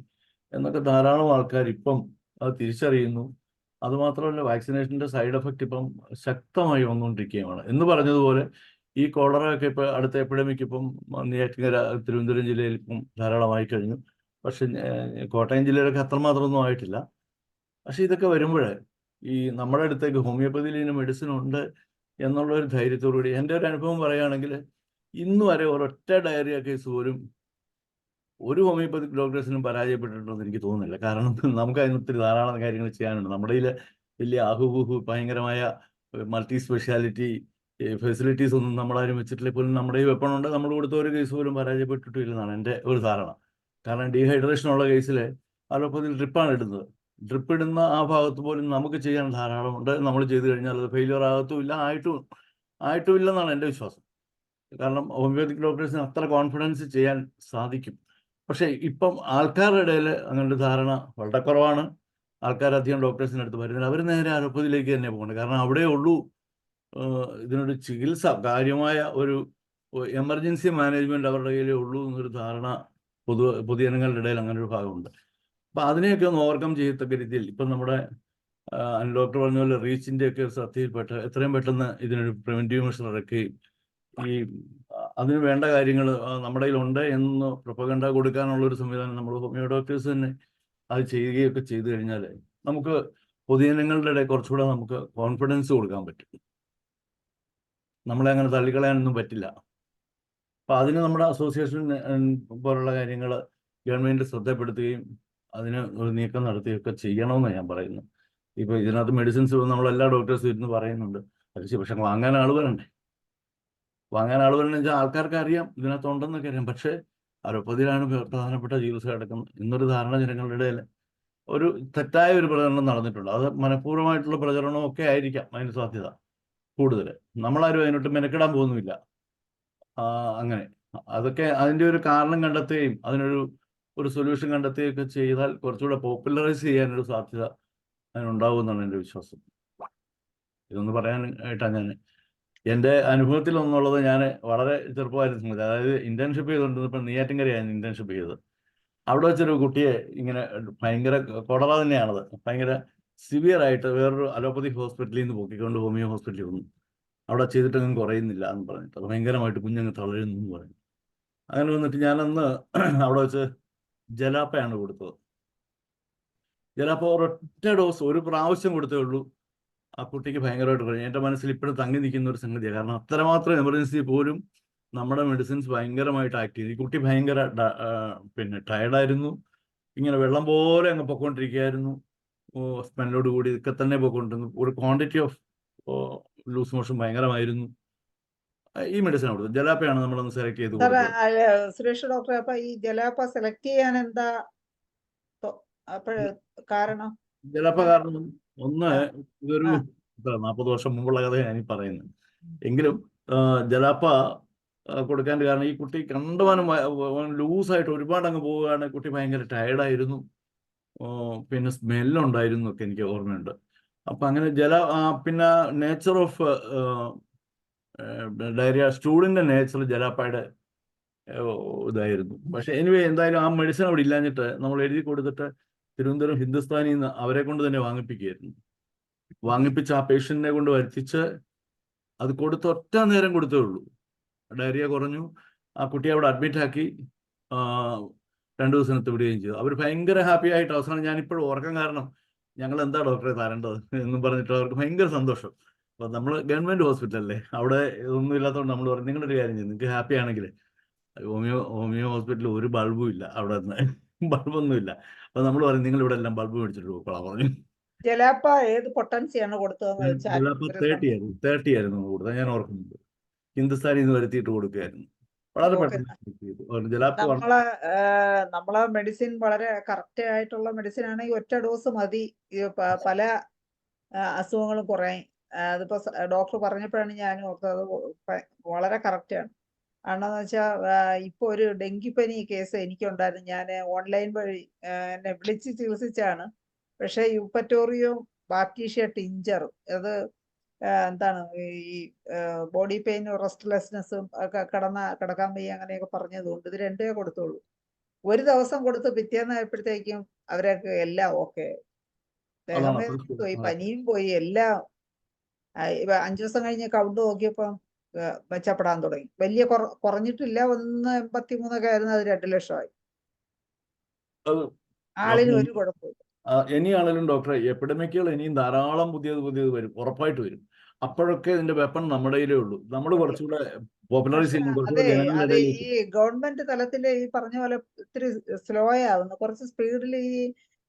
എന്നൊക്കെ ധാരാളം ആൾക്കാർ ഇപ്പം അത് തിരിച്ചറിയുന്നു. അതുമാത്രമല്ല, വാക്സിനേഷൻ്റെ സൈഡ് എഫക്റ്റ് ഇപ്പം ശക്തമായി വന്നുകൊണ്ടിരിക്കുകയാണ്. എന്ന് പറഞ്ഞതുപോലെ ഈ കോളറ ഒക്കെ ഇപ്പോൾ അടുത്ത എപ്പിഡമിക് ഇപ്പം നെയ്യാറ്റിൻകര തിരുവനന്തപുരം ജില്ലയിൽ ഇപ്പം ധാരാളമായി കഴിഞ്ഞു. പക്ഷെ കോട്ടയം ജില്ലയിലൊക്കെ അത്രമാത്രമൊന്നും ആയിട്ടില്ല. പക്ഷെ ഇതൊക്കെ വരുമ്പോൾ ഈ നമ്മുടെ അടുത്തേക്ക് ഹോമിയോപ്പതിയിൽ ഇതിന് മെഡിസിൻ ഉണ്ട് എന്നുള്ള ഒരു ധൈര്യത്തോടുകൂടി, എൻ്റെ ഒരു അനുഭവം പറയുകയാണെങ്കിൽ ഇന്ന് വരെ ഒരൊറ്റ ഡയറിയ കേസ് പോലും ഒരു ഹോമിയോപ്പതിക് ഡോക്ടേഴ്സിനും പരാജയപ്പെട്ടിട്ടുണ്ടെന്ന് എനിക്ക് തോന്നുന്നില്ല. കാരണം നമുക്ക് അതിന് ഒത്തിരി ധാരാളം കാര്യങ്ങൾ ചെയ്യാനുണ്ട്. നമ്മുടെ ഇതിൽ വലിയ ആഹുബുഹു ഭയങ്കരമായ മൾട്ടി സ്പെഷ്യാലിറ്റി ഫെസിലിറ്റീസ് ഒന്നും നമ്മളാരും വെച്ചിട്ടില്ല. പോലും നമ്മുടെ ഈ വെപ്പണുണ്ട്, നമ്മൾ കൊടുത്ത ഒരു കേസ് പോലും പരാജയപ്പെട്ടിട്ടില്ലെന്നാണ് എൻ്റെ ഒരു ധാരണ. കാരണം ഡീഹൈഡ്രേഷൻ ഉള്ള കേസിൽ അലോപ്പതിയിൽ ഡ്രിപ്പാണ് ഇടുന്നത്. ഡ്രിപ്പ് ഇടുന്ന ആ ഭാഗത്ത് പോലും നമുക്ക് ചെയ്യാൻ ധാരാളമുണ്ട്. നമ്മൾ ചെയ്തു കഴിഞ്ഞാൽ അത് ഫെയിലിയർ ആകത്തുമില്ല, ആയിട്ടുമില്ലെന്നാണ് എൻ്റെ വിശ്വാസം. കാരണം ഹോമിയോപ്പതിക് ഡോക്ടേഴ്സിന് അത്ര കോൺഫിഡൻസ് ചെയ്യാൻ സാധിക്കും. പക്ഷേ ഇപ്പം ആൾക്കാരുടെ ഇടയിൽ അങ്ങനൊരു ധാരണ വളരെ കുറവാണ്. ആൾക്കാരധികം ഡോക്ടേഴ്സിൻ്റെ അടുത്ത് വരുന്നില്ല, അവർ നേരെ അലോപ്പതിയിലേക്ക് തന്നെ പോകുന്നത്. കാരണം അവിടെ ഉള്ളൂ ഇതിനൊരു ചികിത്സ, കാര്യമായ ഒരു എമർജൻസി മാനേജ്മെൻറ്റ് അവരുടെ കയ്യിലേ ഉള്ളൂ എന്നൊരു ധാരണ പൊതുജനങ്ങളുടെ ഇടയിൽ അങ്ങനെ ഒരു ഭാഗമുണ്ട്. അപ്പം അതിനെയൊക്കെ ഒന്ന് ഓവർകം ചെയ്യത്തക്ക രീതിയിൽ ഇപ്പം നമ്മുടെ ഡോക്ടർ പറഞ്ഞ പോലെ റീച്ചിൻ്റെ ഒക്കെ ശ്രദ്ധയിൽപ്പെട്ട് എത്രയും പെട്ടെന്ന് ഇതിനൊരു പ്രിവെൻറ്റീവ് മെഷർ ഇറക്കുകയും ഈ അതിന് വേണ്ട കാര്യങ്ങൾ നമ്മുടെ കയ്യിലുണ്ട് എന്ന് പ്രൊപ്പഗണ്ട കൊടുക്കാനുള്ളൊരു സംവിധാനം നമ്മൾ ഹോമിയോ ഡോക്ടേഴ്സ് തന്നെ അത് ചെയ്യുകയൊക്കെ ചെയ്തു കഴിഞ്ഞാൽ നമുക്ക് പൊതുജനങ്ങളുടെ ഇടയിൽ കുറച്ചുകൂടെ നമുക്ക് കോൺഫിഡൻസ് കൊടുക്കാൻ പറ്റും. നമ്മളെ അങ്ങനെ തള്ളിക്കളയാനൊന്നും പറ്റില്ല. അപ്പം അതിന് നമ്മുടെ അസോസിയേഷൻ പോലുള്ള കാര്യങ്ങൾ ഗവൺമെൻറ് ശ്രദ്ധപ്പെടുത്തുകയും അതിന് ഒരു നീക്കം നടത്തുകയൊക്കെ ചെയ്യണമെന്നാണ് ഞാൻ പറയുന്നത്. ഇപ്പോൾ ഇതിനകത്ത് മെഡിസിൻസ് നമ്മളെല്ലാ ഡോക്ടേഴ്സും ഇരുന്ന് പറയുന്നുണ്ട്, പക്ഷെ വാങ്ങാൻ ആൾ വരണ്ടേ. വെച്ചാൽ ആൾക്കാർക്ക് അറിയാം ഇതിനകത്തുണ്ടെന്നൊക്കെ അറിയാം, പക്ഷേ അലോപ്പതിയിലാണ് പ്രധാനപ്പെട്ട ചികിത്സ കിടക്കുന്നത് എന്നൊരു ധാരണ ജനങ്ങളുടെ ഇടയിൽ ഒരു തെറ്റായ ഒരു പ്രചരണം നടന്നിട്ടുണ്ട്. അത് മനഃപൂർവ്വമായിട്ടുള്ള പ്രചരണവും ഒക്കെ ആയിരിക്കാം അതിന് സാധ്യത കൂടുതൽ. നമ്മളാരും അതിനോട്ട് മെനക്കെടാൻ പോകുന്നുമില്ല. അങ്ങനെ അതൊക്കെ അതിൻ്റെ ഒരു കാരണം കണ്ടെത്തുകയും അതിനൊരു സൊല്യൂഷൻ കണ്ടെത്തുകയൊക്കെ ചെയ്താൽ കുറച്ചുകൂടെ പോപ്പുലറൈസ് ചെയ്യാനൊരു സാധ്യത അതിനുണ്ടാവുമെന്നാണ് എൻ്റെ വിശ്വാസം. ഇതൊന്ന് പറയാനായിട്ടാണ് ഞാൻ എൻ്റെ അനുഭവത്തിൽ ഒന്നുള്ളത്. ഞാൻ വളരെ ചെറുപ്പമായിരുന്നു, അതായത് ഇന്റേൺഷിപ്പ് ചെയ്തുകൊണ്ടിരുന്നപ്പോൾ നെയ്യാറ്റിൻകരയാണ് ഇന്റേൺഷിപ്പ് ചെയ്തത്. അവിടെ വെച്ചൊരു കുട്ടിയെ ഇങ്ങനെ ഭയങ്കര കൊളറ തന്നെയാണത്, ഭയങ്കര സിവിയർ ആയിട്ട് വേറൊരു അലോപ്പതിക് ഹോസ്പിറ്റലിൽ നിന്ന് പൊക്കിക്കൊണ്ട് ഹോമിയോ ഹോസ്പിറ്റലിൽ വന്നു. അവിടെ ചെയ്തിട്ടൊന്നും കുറയുന്നില്ല എന്ന് പറഞ്ഞിട്ട് അത് ഭയങ്കരമായിട്ട് കുഞ്ഞങ്ങ് തളരുന്നു എന്ന് പറഞ്ഞു. അങ്ങനെ വന്നിട്ട് ഞാനന്ന് അവിടെ വെച്ച് ജലാപ്പയാണ് കൊടുത്തത്. ജലാപ്പ ഒരൊറ്റ ഡോസ് ഒരു പ്രാവശ്യം കൊടുത്തേ ഉള്ളൂ. ആ കുട്ടിക്ക് ഭയങ്കരമായിട്ട് കുറഞ്ഞു. എൻ്റെ മനസ്സിൽ ഇപ്പോഴും തങ്ങി നിൽക്കുന്ന ഒരു സംഗതിയാണ്. കാരണം അത്രമാത്രം എമർജൻസി പോലും നമ്മുടെ മെഡിസിൻസ് ഭയങ്കരമായിട്ട് ആക്ട് ചെയ്തു. ഈ കുട്ടി ഭയങ്കര ടയർഡായിരുന്നു, ഇങ്ങനെ വെള്ളം പോലെ അങ്ങ് പൊയ്ക്കൊണ്ടിരിക്കുകയായിരുന്നു, സ്മെല്ലോട് കൂടി ഇതൊക്കെ തന്നെ പോയിക്കൊണ്ടിരുന്നു. ഒരു ക്വാണ്ടിറ്റി ഓഫ് ലൂസ് മോഷൻ ഭയങ്കരമായിരുന്നു. ഈ മെഡിസിൻ കൊടുത്തു. ജലാപ്പയാണ് നമ്മളൊന്ന് സെലക്ട് ചെയ്ത് കൊടുത്തത്. സുരേഷ് ഡോക്ടർ, അപ്പൊ ഈ ജലാപ്പ സെലക്ട് ചെയ്യാൻ എന്താ കാരണം? ജലാപ്പ കാരണം ഒന്ന്, ഇതൊരു 40 വർഷം മുമ്പുള്ള കഥയാണ് ഞാൻ പറയുന്നത്. എങ്കിലും ജലാപ്പ കൊടുക്കാൻ കാരണം ഈ കുട്ടി കണ്ടുവാനും ലൂസായിട്ട് ഒരുപാട് അങ്ങ് പോവുകയാണ്. കുട്ടി ഭയങ്കര ടയർഡായിരുന്നു, പിന്നെ സ്മെല്ലുണ്ടായിരുന്നു ഒക്കെ എനിക്ക് ഓർമ്മയുണ്ട്. അപ്പം അങ്ങനെ പിന്നെ നേച്ചർ ഓഫ് ഡയറിയ, സ്റ്റൂളിൻ്റെ നേച്ചർ ജലാപ്പയുടെ ഇതായിരുന്നു. പക്ഷെ എനിവേ എന്തായാലും ആ മെഡിസിൻ അവിടെ ഇല്ലാഞ്ഞിട്ട് നമ്മൾ എഴുതി കൊടുത്തിട്ട് തിരുവനന്തപുരം ഹിന്ദുസ്ഥാനിൽ നിന്ന് അവരെ കൊണ്ട് തന്നെ വാങ്ങിപ്പിക്കുകയായിരുന്നു. വാങ്ങിപ്പിച്ച് ആ പേഷ്യന്റിനെ കൊണ്ട് വരുത്തിച്ച് അത് കൊടുത്ത് ഒറ്റ നേരം കൊടുത്തേ ഉള്ളൂ. ഡയറിയ കുറഞ്ഞു, ആ കുട്ടിയെ അവിടെ അഡ്മിറ്റ് ആക്കി, 2 ദിവസത്തിനകത്ത് വിടുകയും ചെയ്തു. അവർ ഭയങ്കര ഹാപ്പി ആയിട്ട് അവസാനം ഞാനിപ്പോഴും ഓർക്കാൻ കാരണം ഞങ്ങൾ എന്താ ഡോക്ടറെ തരേണ്ടത് എന്നും പറഞ്ഞിട്ട് അവർക്ക് ഭയങ്കര സന്തോഷം. അപ്പോൾ നമ്മൾ ഗവൺമെൻറ് ഹോസ്പിറ്റലല്ലേ, അവിടെ ഒന്നും ഇല്ലാത്തതുകൊണ്ട് നമ്മൾ പറയും നിങ്ങളൊരു കാര്യം ചെയ്യും, നിങ്ങൾക്ക് ഹാപ്പി ആണെങ്കിൽ ഹോമിയോ ഹോസ്പിറ്റലിൽ ഒരു ബൾബും ഇല്ല, അവിടെ നിന്ന് ബൾബൊന്നും ഇല്ല. അപ്പോൾ നമ്മൾ പറയും നിങ്ങൾ ഇവിടെ എല്ലാം ബൾബ് മേടിച്ചിട്ട് പോയിക്കോളാം പറഞ്ഞു. ജലാപ്പ ഏത് പൊട്ടൻസിയാണ് കൊടുത്തതെന്ന് വെച്ചാൽ 30 ആയിരുന്നു കൊടുത്തത്, ഞാൻ ഓർക്കുന്നുണ്ട്. ഹിന്ദുസ്ഥാനിൽ നിന്ന് വരുത്തിയിട്ട് കൊടുക്കുകയായിരുന്നു. വളരെ പെട്ടെന്ന് ജലാപ്പ് നമ്മളെ മെഡിസിൻ വളരെ കറക്റ്റ് ആയിട്ടുള്ള മെഡിസിൻ ആണെങ്കിൽ ഒറ്റ ഡോസ് മതി, പല അസുഖങ്ങളും കുറയും. അതിപ്പോ ഡോക്ടർ പറഞ്ഞപ്പോഴാണ് ഞാൻ ഓർത്തത്, വളരെ കറക്റ്റ് ആണ്. ആണെന്ന് വെച്ചാൽ ഇപ്പൊ ഒരു ഡെങ്കിപ്പനി കേസ് എനിക്കുണ്ടായിരുന്നു. ഞാൻ ഓൺലൈൻ വഴി എന്നെ വിളിച്ച് ചികിത്സിച്ചാണ്. പക്ഷെ യുപ്പറ്റോറിയോ ബാക്ടീഷ്യ ടിഞ്ചർ, അത് എന്താണ് ഈ ബോഡി പെയിനും റെസ്റ്റ്ലെസ്നെസ്സും ഒക്കെ കിടക്കാൻ വയ്യ അങ്ങനെയൊക്കെ പറഞ്ഞതുകൊണ്ട് ഇത് 2 കൊടുത്തുള്ളൂ. ഒരു ദിവസം കൊടുത്ത് പിറ്റേന്നായപ്പോഴത്തേക്കും അവരൊക്കെ എല്ലാം ഓക്കെ, ദേഹവേദന പോയി, പനിയും പോയി, എല്ലാം. 5 ദിവസം കഴിഞ്ഞ് കൗണ്ട് നോക്കിയപ്പം മെച്ചപ്പെടാൻ തുടങ്ങി. വലിയ കുറഞ്ഞിട്ടില്ല, 1.83 ആയിരുന്നു, അത് 2 ലക്ഷമായി. ആളിന് ഒരു കുഴപ്പമില്ല. ഇനിയാണെങ്കിലും ഡോക്ടറെ എപ്പിഡമിക്കുകൾ ഇനിയും ധാരാളം പുതിയത് വരും, ഉറപ്പായിട്ട് വരും. അപ്പോഴൊക്കെ ഇതിന്റെ വെപ്പൺ നമ്മുടെ കയ്യിലേ ഉള്ളൂ. നമ്മൾ കുറച്ചുകൂടെ പോപ്പുലറൈസ് ചെയ്യുന്നു, കുറച്ചുകൂടെ ജനങ്ങളുടെ അതെ, ഇടയിലേക്ക്. ഈ ഗവൺമെന്റ് തലത്തിൽ ഈ പറഞ്ഞ പോലെ ഇത്തിരി സ്ലോ ആവുന്നു. കുറച്ച് സ്പീഡിൽ ഈ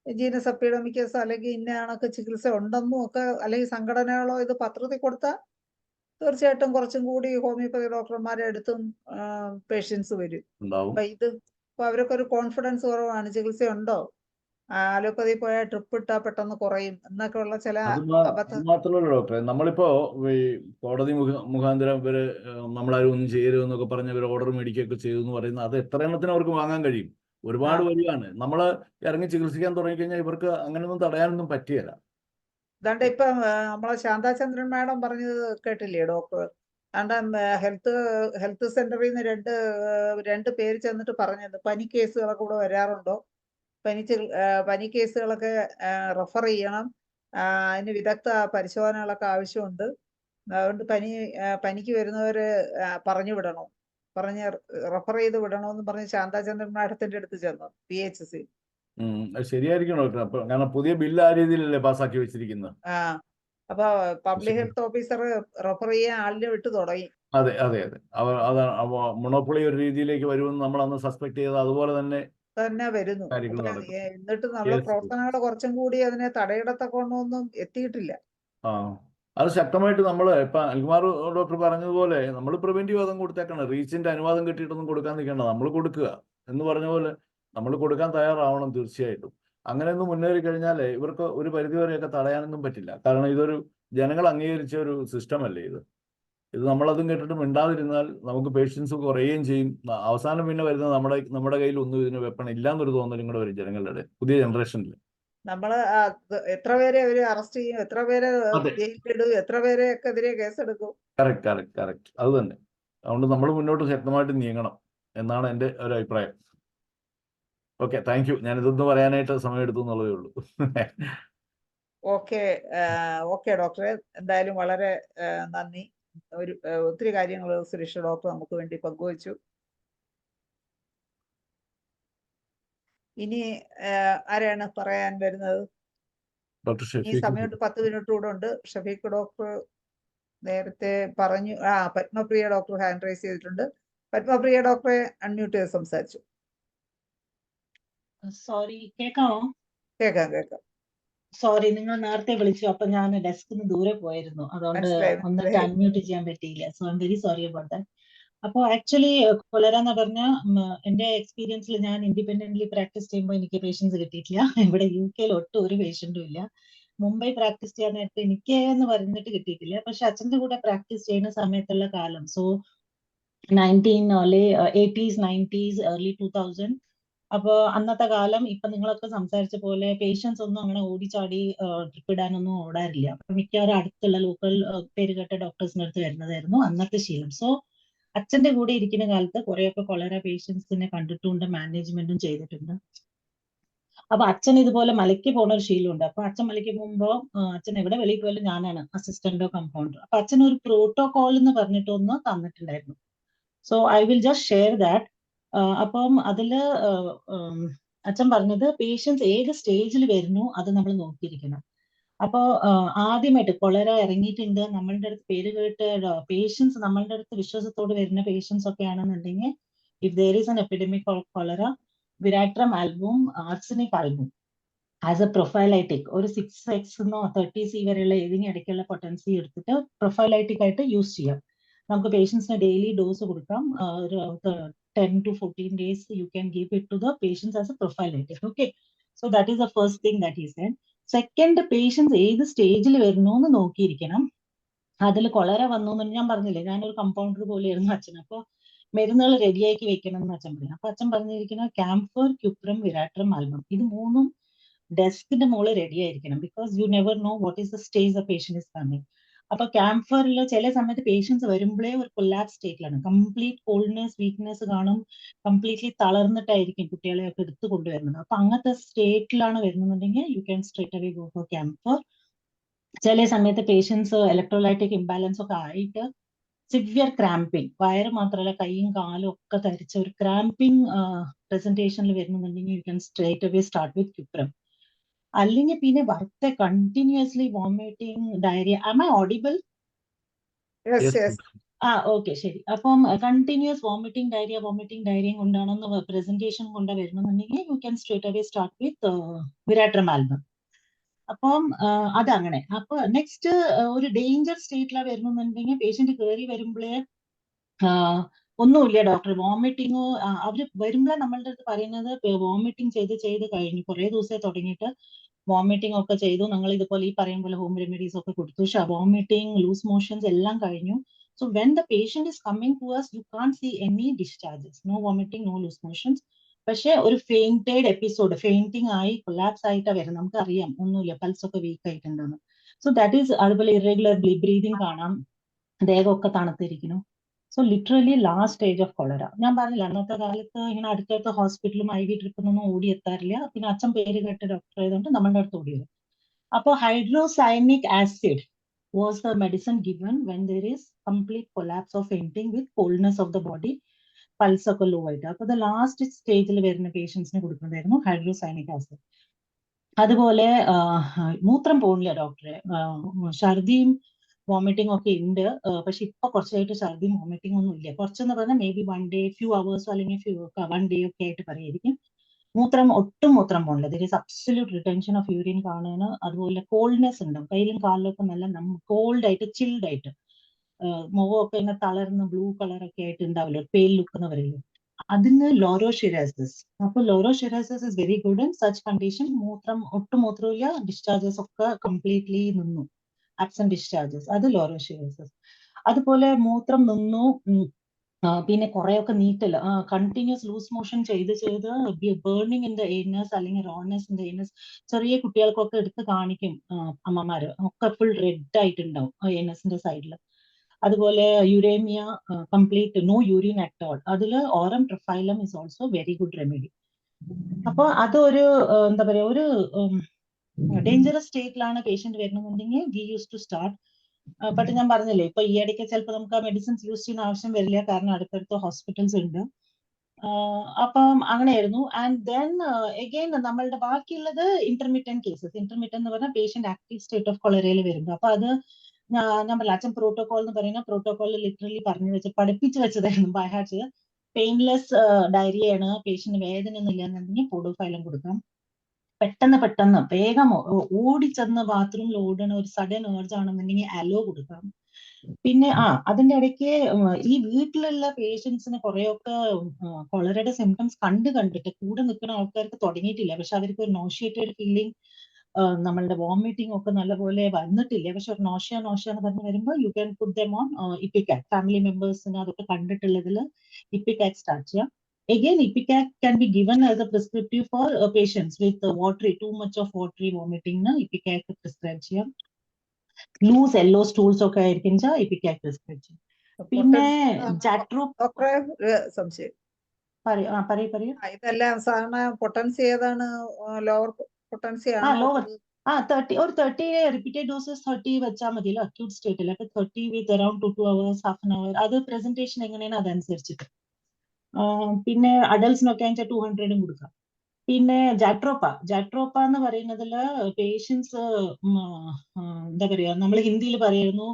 ജീനസ് എപ്പിഡമിക്കസ് അല്ലെങ്കിൽ ഇന്ന കണക്ക് ചികിത്സ ഉണ്ടെന്നും ഒക്കെ, അല്ലെങ്കിൽ സംഘടനകളോ ഇത് പത്രത്തിൽ കൊടുത്താൽ തീർച്ചയായിട്ടും കുറച്ചും കൂടി ഹോമിയോപ്പതി ഡോക്ടർമാരെ അടുത്തും പേഷ്യൻസ് വരും. അപ്പൊ അവരൊക്കെ ഒരു കോൺഫിഡൻസ് കുറവാണ്, ചികിത്സ ഉണ്ടോ, അലോപ്പതി പോയാൽ ട്രിപ്പ് ഇട്ടാൽ പെട്ടെന്ന് കുറയും എന്നൊക്കെ ഉള്ള ചില മാത്രമല്ല ഡോക്ടറെ, നമ്മളിപ്പോ ഈ കോടതി മുഖാന്തരം ഇവര് നമ്മളാരും ഒന്നും ചെയ്യരുതെന്നൊക്കെ പറഞ്ഞ് ഇവർ ഓർഡർ മേടിക്കുകയൊക്കെ ചെയ്തു എന്ന് പറയുന്നത്, അത് എത്ര എണ്ണത്തിന് അവർക്ക് വാങ്ങാൻ കഴിയും? ഒരുപാട് വരികയാണ്. നമ്മൾ ഇറങ്ങി ചികിത്സിക്കാൻ തുടങ്ങിക്കഴിഞ്ഞാൽ ഇവർക്ക് അങ്ങനെയൊന്നും തടയാനൊന്നും പറ്റിയല്ല. അതാണ്ട് ഇപ്പൊ നമ്മളെ ശാന്താചന്ദ്രൻ മാഡം പറഞ്ഞത് കേട്ടില്ലേ ഡോക്ടർ? അതാണ്ട് ഹെൽത്ത് സെന്ററിൽ നിന്ന് രണ്ട് പേര് ചെന്നിട്ട് പറഞ്ഞത് പനി കേസുകളൊക്കെ ഇവിടെ വരാറുണ്ടോ, പനി കേസുകളൊക്കെ റെഫർ ചെയ്യണം, അതിന് വിദഗ്ധ പരിശോധനകളൊക്കെ ആവശ്യമുണ്ട്, അതുകൊണ്ട് പനിക്ക് വരുന്നവര് പറഞ്ഞു വിടണം, റെഫർ ചെയ്ത് വിടണമെന്ന് പറഞ്ഞ് ശാന്താചന്ദ്രൻ മാഡത്തിന്റെ അടുത്ത് ചെന്നു PHC. ശരിയായിരിക്കും ഡോക്ടർ. കാരണം പുതിയ ബില്ല് ആ രീതിയിലല്ലേ പാസ്സാക്കി വെച്ചിരിക്കുന്നത്. അപ്പൊ പബ്ലിക് ഹെൽത്ത് ഓഫീസർ റെഫർ ചെയ്യാൻ ആളിനെ വിട്ടു തുടങ്ങി. അതെ അതെ അതെ, മൊണോപ്പൊളി ഒരു രീതിയിലേക്ക് വരുമെന്ന് നമ്മൾ അന്ന് സസ്പെക്ട് ചെയ്ത് അതുപോലെ തന്നെ വരുന്നു. എന്നിട്ട് നമ്മളെ പ്രവർത്തനങ്ങൾ കുറച്ചും കൂടി അതിനെ തടയിടത്തക്കൊണ്ടൊന്നും എത്തിയിട്ടില്ല. അത് ശക്തമായിട്ട് നമ്മൾ ഇപ്പൊ അൽകുമാർ ഡോക്ടർ പറഞ്ഞതുപോലെ നമ്മൾ പ്രിവെന്റീവ് അതും കൊടുത്തേക്കണം. റീച്ചിന്റെ അനുവാദം കിട്ടിയിട്ടൊന്നും കൊടുക്കാൻ നിൽക്കേണ്ട, നമ്മൾ കൊടുക്കുക എന്ന് പറഞ്ഞ പോലെ നമ്മൾ കൊടുക്കാൻ തയ്യാറാവണം തീർച്ചയായിട്ടും. അങ്ങനെയൊന്നും മുന്നേറി കഴിഞ്ഞാൽ ഇവർക്ക് ഒരു പരിധിവരെയൊക്കെ തടയാനൊന്നും പറ്റില്ല. കാരണം ഇതൊരു ജനങ്ങൾ അംഗീകരിച്ച ഒരു സിസ്റ്റം അല്ലേ ഇത് നമ്മളതും കേട്ടിട്ട് മിണ്ടാതിരുന്നാൽ നമുക്ക് പേഷ്യൻസ് കുറയുകയും ചെയ്യും. അവസാനം പിന്നെ വരുന്നത് നമ്മുടെ കയ്യിൽ ഒന്നും ഇതിന് വെപ്പൺ ഇല്ലാന്നൊരു തോന്നലും കൂടെ വരും ജനങ്ങളുടെ പുതിയ ജനറേഷനിൽ. നമ്മള് എത്ര പേരെ അവര് അറസ്റ്റ് ചെയ്യും, എത്ര പേരെ ജയിലിലിടും, എത്ര പേരെയൊക്കെ എതിരെ കേസെടുക്കും. കറക്റ്റ് അത് തന്നെ. അതുകൊണ്ട് നമ്മൾ മുന്നോട്ട് ശക്തമായിട്ട് നീങ്ങണം എന്നാണ് എൻ്റെ ഒരു അഭിപ്രായം. Okay, thank U. ഞാൻ ഇതൊന്നും പറയാനായിട്ട് സമയം എടുത്തു എന്നുള്ളതേ ഉള്ളൂ. ഓക്കെ ഡോക്ടറെ, എന്തായാലും വളരെ നന്ദി. ഒത്തിരി കാര്യങ്ങൾ സുരേഷ് ഡോക്ടർ നമുക്ക് വേണ്ടി പങ്കുവച്ചു. ഇനി ആരാണ് പറയാൻ വരുന്നത്? ഈ സമയം 10 മിനിറ്റ് കൂടെ ഉണ്ട്. ഷഫീഖ് ഡോക്ടർ നേരത്തെ പറഞ്ഞു. പത്മപ്രിയ ഡോക്ടർ ഹാൻഡ് റൈസ് ചെയ്തിട്ടുണ്ട്. പത്മപ്രിയ ഡോക്ടറെ അൺമ്യൂട്ട് ചെയ്ത് സംസാരിച്ചു. സോറി, കേൾക്കാമോ? കേൾക്കാം. സോറി, നിങ്ങൾ നേരത്തെ വിളിച്ചു, അപ്പൊ ഞാൻ ഡെസ്കിന് ദൂരെ പോയിരുന്നു, അതുകൊണ്ട് ഒന്നിട്ട് അൺമ്യൂട്ട് ചെയ്യാൻ പറ്റിയില്ല. So I am very sorry about that. അപ്പോൾ ആക്ച്വലി കൊളറ എന്ന് പറഞ്ഞ എന്റെ എക്സ്പീരിയൻസിൽ ഞാൻ ഇൻഡിപെൻഡന്റ്ലി പ്രാക്ടീസ് ചെയ്യുമ്പോൾ എനിക്ക് പേഷ്യൻസ് കിട്ടിയിട്ടില്ല. ഇവിടെ UK ഒട്ടും ഒരു പേഷ്യന്റും ഇല്ല. മുംബൈ പ്രാക്ടീസ് ചെയ്യാൻ നേരത്തെ എനിക്ക് എന്ന് പറഞ്ഞിട്ട് കിട്ടിയിട്ടില്ല. പക്ഷെ അച്ഛൻ്റെ കൂടെ പ്രാക്ടീസ് ചെയ്യുന്ന സമയത്തുള്ള കാലം, സോ 80s 90s early 2000, അപ്പോൾ അന്നത്തെ കാലം ഇപ്പൊ നിങ്ങളൊക്കെ സംസാരിച്ച പോലെ പേഷ്യൻസ് ഒന്നും അങ്ങനെ ഓടിച്ചാടി ട്രിപ്പ് ഇടാനൊന്നും ഓടാറില്ല. മിക്കവാറും അടുത്തുള്ള ലോക്കൽ പേരുകെട്ട ഡോക്ടേഴ്സിന്റെ അടുത്ത് വരുന്നതായിരുന്നു അന്നത്തെ ശീലം. സോ അച്ഛന്റെ കൂടെ ഇരിക്കുന്ന കാലത്ത് കുറെയൊക്കെ കൊളറ പേഷ്യൻസിനെ കണ്ടിട്ടുണ്ട്, മാനേജ്മെന്റും ചെയ്തിട്ടുണ്ട്. അപ്പൊ അച്ഛൻ ഇതുപോലെ മലയ്ക്ക് പോകുന്ന ഒരു ശീലമുണ്ട്. അപ്പൊ അച്ഛൻ മലയ്ക്ക് പോകുമ്പോൾ അച്ഛൻ എവിടെ വെളിയിൽ പോയാലും ഞാനാണ് അസിസ്റ്റന്റോ കമ്പൗണ്ടർ. അപ്പൊ അച്ഛൻ ഒരു പ്രോട്ടോകോൾ എന്ന് പറഞ്ഞിട്ടൊന്ന് തന്നിട്ടുണ്ടായിരുന്നു. So I will just share that. അപ്പം അതില് അച്ഛൻ പറഞ്ഞത് പേഷ്യൻസ് ഏത് സ്റ്റേജിൽ വരുന്നു അത് നമ്മൾ നോക്കിയിരിക്കണം. അപ്പോ ആദ്യമായിട്ട് കൊളറ ഇറങ്ങിയിട്ടുണ്ട്, നമ്മളുടെ അടുത്ത് പേര് കേട്ട് പേഷ്യൻസ് നമ്മളുടെ അടുത്ത് വിശ്വാസത്തോട് വരുന്ന പേഷ്യൻസ് ഒക്കെ ആണെന്നുണ്ടെങ്കിൽ, if there is an epidemic of cholera, veratrum album arsenic album as a prophylactic ഒരു 6x എന്നോ 30C വരെയുള്ള ഏതിനും ഇടയ്ക്കുള്ള പൊട്ടൻസി എടുത്തിട്ട് പ്രൊഫൈലൈറ്റിക് ആയിട്ട് യൂസ് ചെയ്യാം. നമുക്ക് പേഷ്യൻസിന് ഡെയിലി ഡോസ് കൊടുക്കാം. ഒരു 10 to 14 days you can give it to the patients as a prophylactic. Okay, so that is the first thing that he said. Second, patients ഏത് സ്റ്റേജിൽ വരുന്നു എന്ന് നോക്കിയിരിക്കണം. അതിൽ കൊളറ വന്നു എന്ന് ഞാൻ പറഞ്ഞില്ലേ, ഞാനൊരു കമ്പൗണ്ടർ പോലെയായിരുന്നു അച്ഛൻ. അപ്പൊ മരുന്നുകൾ റെഡിയാക്കി വെക്കണം എന്ന് അച്ഛൻ പറഞ്ഞു. അപ്പൊ അച്ഛൻ പറഞ്ഞിരിക്കുന്ന ക്യാംഫർ, ക്യുപ്രം, വിരാട്രം, ആൽബം, ഇത് മൂന്നും ഡെസ്കിന്റെ മുകളിൽ റെഡി ആയിരിക്കണം. Because you never know what is the stage the patient is coming. അപ്പൊ ക്യാംഫറിൽ ചില സമയത്ത് പേഷ്യൻസ് വരുമ്പോഴേ ഒരു കൊലാപ്സ് സ്റ്റേറ്റിലാണ്, കംപ്ലീറ്റ് കോൾഡ്നെസ്, വീക്ക്നെസ് കാണും, കംപ്ലീറ്റ്ലി തളർന്നിട്ടായിരിക്കും കുട്ടികളെ ഒക്കെ എടുത്തു കൊണ്ടുവരുന്നത്. അപ്പൊ അങ്ങനത്തെ സ്റ്റേറ്റിലാണ് വരുന്നുണ്ടെങ്കിൽ you can straight away go for camphor. ചില സമയത്ത് പേഷ്യൻസ് ഇലക്ട്രോലൈറ്റിക് ഇംബാലൻസ് ഒക്കെ ആയിട്ട് സിവിയർ ക്രാമ്പിങ്, വയറ് മാത്രമല്ല കൈയും കാലും ഒക്കെ തരിച്ച ഒരു ക്രാമ്പിങ് പ്രസന്റേഷനിൽ വരുന്നുണ്ടെങ്കിൽ you can straight away start with cuprum. അല്ലെങ്കിൽ പിന്നെ വർത്തെ continuously vomiting, diarrhoea. Am I audible? Okay, ശരി. അപ്പം കണ്ടിന്യൂസ് വോമിറ്റിംഗ് ഡയറിയ കൊണ്ടാണെന്ന് പ്രസന്റേഷൻ കൊണ്ട് വരുന്നുണ്ടെങ്കിൽ you can straight away start with veratrum album. അപ്പം അതങ്ങനെ. അപ്പൊ നെക്സ്റ്റ് ഒരു ഡേഞ്ചർ സ്റ്റേറ്റിലാണ് വരുന്നുണ്ടെങ്കിൽ പേഷ്യന്റ് കയറി വരുമ്പോഴേ ഒന്നുമില്ല ഡോക്ടർ, വോമിറ്റിംഗ് അവര് വരുമ്പോഴേ നമ്മളുടെ അടുത്ത് പറയുന്നത് വോമിറ്റിംഗ് ചെയ്ത് കഴിഞ്ഞു, കുറെ ദിവസമേ തുടങ്ങിയിട്ട് വോമിറ്റിംഗ് ഒക്കെ ചെയ്തു, ഞങ്ങൾ ഇതുപോലെ ഈ പറയും പോലെ ഹോം റെമഡീസ് ഒക്കെ കൊടുത്തു, പക്ഷെ വോമിറ്റിംഗ്, ലൂസ് മോഷൻസ് എല്ലാം കഴിഞ്ഞു. So when the patient is coming to us, you can't see any discharges, no vomiting, no loose motions. പക്ഷെ ഒരു ഫെയിന്റഡ് എപ്പിസോഡ്, ഫെയിന്റിംഗ് ആയി കൊലാപ്സ് ആയിട്ടാണ് വരുന്നത്. നമുക്കറിയാം ഒന്നുമില്ല, പൾസ് ഒക്കെ വീക്ക് ആയിട്ടുണ്ടെന്ന്. സോ ദാറ്റ് ഈസ്, അതുപോലെ ഇറഗുലർ ബ്രീതിങ് കാണാം, ദേഹമൊക്കെ തണുത്തിരിക്കുന്നു. So literally last stage of cholera. ഞാൻ പറഞ്ഞില്ല, അന്നത്തെ കാലത്ത് ഇങ്ങനെ അടുത്തടുത്ത ഹോസ്പിറ്റലും IV ട്രിപ്പൊന്നും ഓടി എത്താറില്ല. പിന്നെ അച്ഛൻ പേര് കേട്ട ഡോക്ടർ ആയതുകൊണ്ട് നമ്മളുടെ അടുത്ത് ഓടി വരും. അപ്പോൾ hydrocyanic acid was the medicine given when there is complete collapse or fainting with coldness of the body, pulse ഒക്കെ ലോ ആയിട്ട്. അപ്പൊ the last സ്റ്റേജിൽ വരുന്ന പേഷ്യൻസിന് കൊടുക്കുന്നതായിരുന്നു ഹൈഡ്രോസൈനിക് ആസിഡ്. അതുപോലെ മൂത്രം പോണില്ല ഡോക്ടറെ, ഛർദിയും വോമിറ്റിംഗ് ഒക്കെ ഉണ്ട്, പക്ഷെ ഇപ്പൊ കുറച്ചായിട്ട് ഛർദിയും വോമിറ്റിംഗ് ഒന്നും ഇല്ല. കുറച്ചെന്ന് പറഞ്ഞാൽ മേ ബി 1 day, ഫ്യൂ അവേഴ്സോ അല്ലെങ്കിൽ 1 day ഒക്കെ ആയിട്ട് പറയായിരിക്കും. ഒട്ടും മൂത്രം പോണില്ല, there is absolute retention of urine കാണുന്നു. അതുപോലെ കോൾഡ്നെസ് ഉണ്ടാവും, കയ്യിലും കാലിലൊക്കെ നല്ല കോൾഡ് ആയിട്ട്, ചിൽഡ് ആയിട്ട്, മുഖമൊക്കെ ഇങ്ങനെ തളർന്ന് ബ്ലൂ കളറൊക്കെ ആയിട്ട് ഉണ്ടാവില്ല, പെയിൽ ലുക്ക് എന്ന് പറയില്ല. അതിന് ലോറോഷിരാസിസ്. അപ്പൊ laurocerasus is very good in such condition. ഒട്ടും മൂത്രമില്ല, ഡിസ്ചാർജസ് ഒക്കെ കംപ്ലീറ്റ്ലി നിന്നു, ആബ്സെന്റ് ഡിസ്ചാർജസ്, അത് ലോറോഷിരാസിസ്. അതുപോലെ മൂത്രം നിന്നു, പിന്നെ കുറെയൊക്കെ നീറ്റല്, കണ്ടിന്യൂസ് ലൂസ് മോഷൻ ചെയ്ത് ബേണിംഗ് ഇൻ ദ ഏനസ് അല്ലെങ്കിൽ റോണസ് ഇൻ ദ ഏനസ്. ചെറിയ കുട്ടികൾക്കൊക്കെ എടുത്ത് കാണിക്കും അമ്മമാര്, ഒക്കെ ഫുൾ റെഡ് ആയിട്ടുണ്ടാവും ഏനസിന്റെ സൈഡിൽ. അതുപോലെ uraemia, complete no urine at all. അതിൽ arum triphyllum is also very good remedy. അപ്പൊ അതൊരു എന്താ പറയാ, ഒരു ഡേഞ്ചറസ് സ്റ്റേറ്റിലാണ് പേഷ്യന്റ് വരുന്നുണ്ടെങ്കിൽ വി യൂസ് ടു സ്റ്റാർട്ട്. പക്ഷെ ഞാൻ പറഞ്ഞില്ലേ, ഇപ്പൊ ഈ ഇടയ്ക്ക് ചിലപ്പോൾ നമുക്ക് ആ മെഡിസിൻസ് യൂസ് ചെയ്യുന്ന ആവശ്യം വരില്ല, കാരണം അടുത്തടുത്ത ഹോസ്പിറ്റൽസ് ഉണ്ട്. അപ്പം അങ്ങനെയായിരുന്നു. ആൻഡ് ദെൻ എഗെയിൻ നമ്മളുടെ ബാക്കിയുള്ളത് ഇന്റർമീഡിയന്റ് കേസസ്. ഇന്റർമീഡിയന്റ് എന്ന് പറഞ്ഞാൽ പേഷ്യന്റ് ആക്റ്റീവ് സ്റ്റേറ്റ് ഓഫ് കൊളറയിൽ വരുന്നു. അപ്പൊ അത് ഞാൻ പറഞ്ഞ അച്ഛൻ പ്രോട്ടോകോൾ എന്ന് പറയുന്ന പ്രോട്ടോകോളിൽ ലിറ്ററലി പഠിപ്പിച്ചു വെച്ചതായിരുന്നു ബൈ ഹാർട്ട്. പെയിൻലെസ് ഡയറിയാണ്, പേഷ്യന്റ് വേദന ഒന്നും ഇല്ലാന്നുണ്ടെങ്കിൽ പോഡോഫൈലം കൊടുക്കാം. പെട്ടെന്ന് വേഗം ഓടിച്ചെന്ന് ബാത്റൂമിൽ ഓടണ ഒരു സഡൻ ഏർജ് ആണെന്നുണ്ടെങ്കിൽ അലോ കൊടുക്കാം. പിന്നെ അതിന്റെ ഇടയ്ക്ക് ഈ വീട്ടിലുള്ള പേഷ്യൻസിന് കുറെയൊക്കെ കൊളറയുടെ സിംറ്റംസ് കണ്ടിട്ട് കൂടെ നിൽക്കുന്ന ആൾക്കാർക്ക് തുടങ്ങിയിട്ടില്ല, പക്ഷെ അവർക്ക് ഒരു നോഷിയേറ്റഡ് ഫീലിംഗ്, നമ്മളുടെ വോമിറ്റിംഗ് ഒക്കെ നല്ലപോലെ വന്നിട്ടില്ല, പക്ഷെ ഒരു നോഷ്യ എന്ന് പറഞ്ഞ് വരുമ്പോൾ you can put them on ipecac. Family മെമ്പേഴ്സിന് അതൊക്കെ കണ്ടിട്ടുള്ളതിൽ ഇപ്പിക്കാക് സ്റ്റാർട്ട് ചെയ്യാം. Again, Ipecac can be given as a prescriptive for patients with too much of watery vomiting. Ipecac prescribe ചെയ്യാം. ലൂസ് യെല്ലോ സ്റ്റൂൾസ് ഒക്കെ ആയിരിക്കും ഇപ്പിക്കാക് പ്രിസ്ക്രൈബ് ചെയ്യും. പിന്നെ സംശയം, പറയൂ. ഇതെല്ലാം സാധാരണ പൊട്ടൻസി ഏതാണ്? ലോവർ പൊട്ടൻസി ആ ആണോ? ലോവർ 30 റിപ്പീറ്റഡ് ഡോസസ് 30 വെച്ചാൽ മതിയല്ലോ അക്യൂട്ട് സ്റ്റേറ്റിൽ. അപ്പൊ 30 with around 2 hours, half an hour. അത് പ്രസന്റേഷൻ എങ്ങനെയാണ് അതനുസരിച്ചിട്ട്. പിന്നെ അഡൽട്സിനൊക്കെ വെച്ചാൽ 200 കൊടുക്കാം. പിന്നെ ജാട്രോപ്പ എന്ന് പറയുന്നതിൽ പേഷ്യൻസ് എന്താ പറയാ, നമ്മൾ ഹിന്ദിയിൽ പറയുന്നു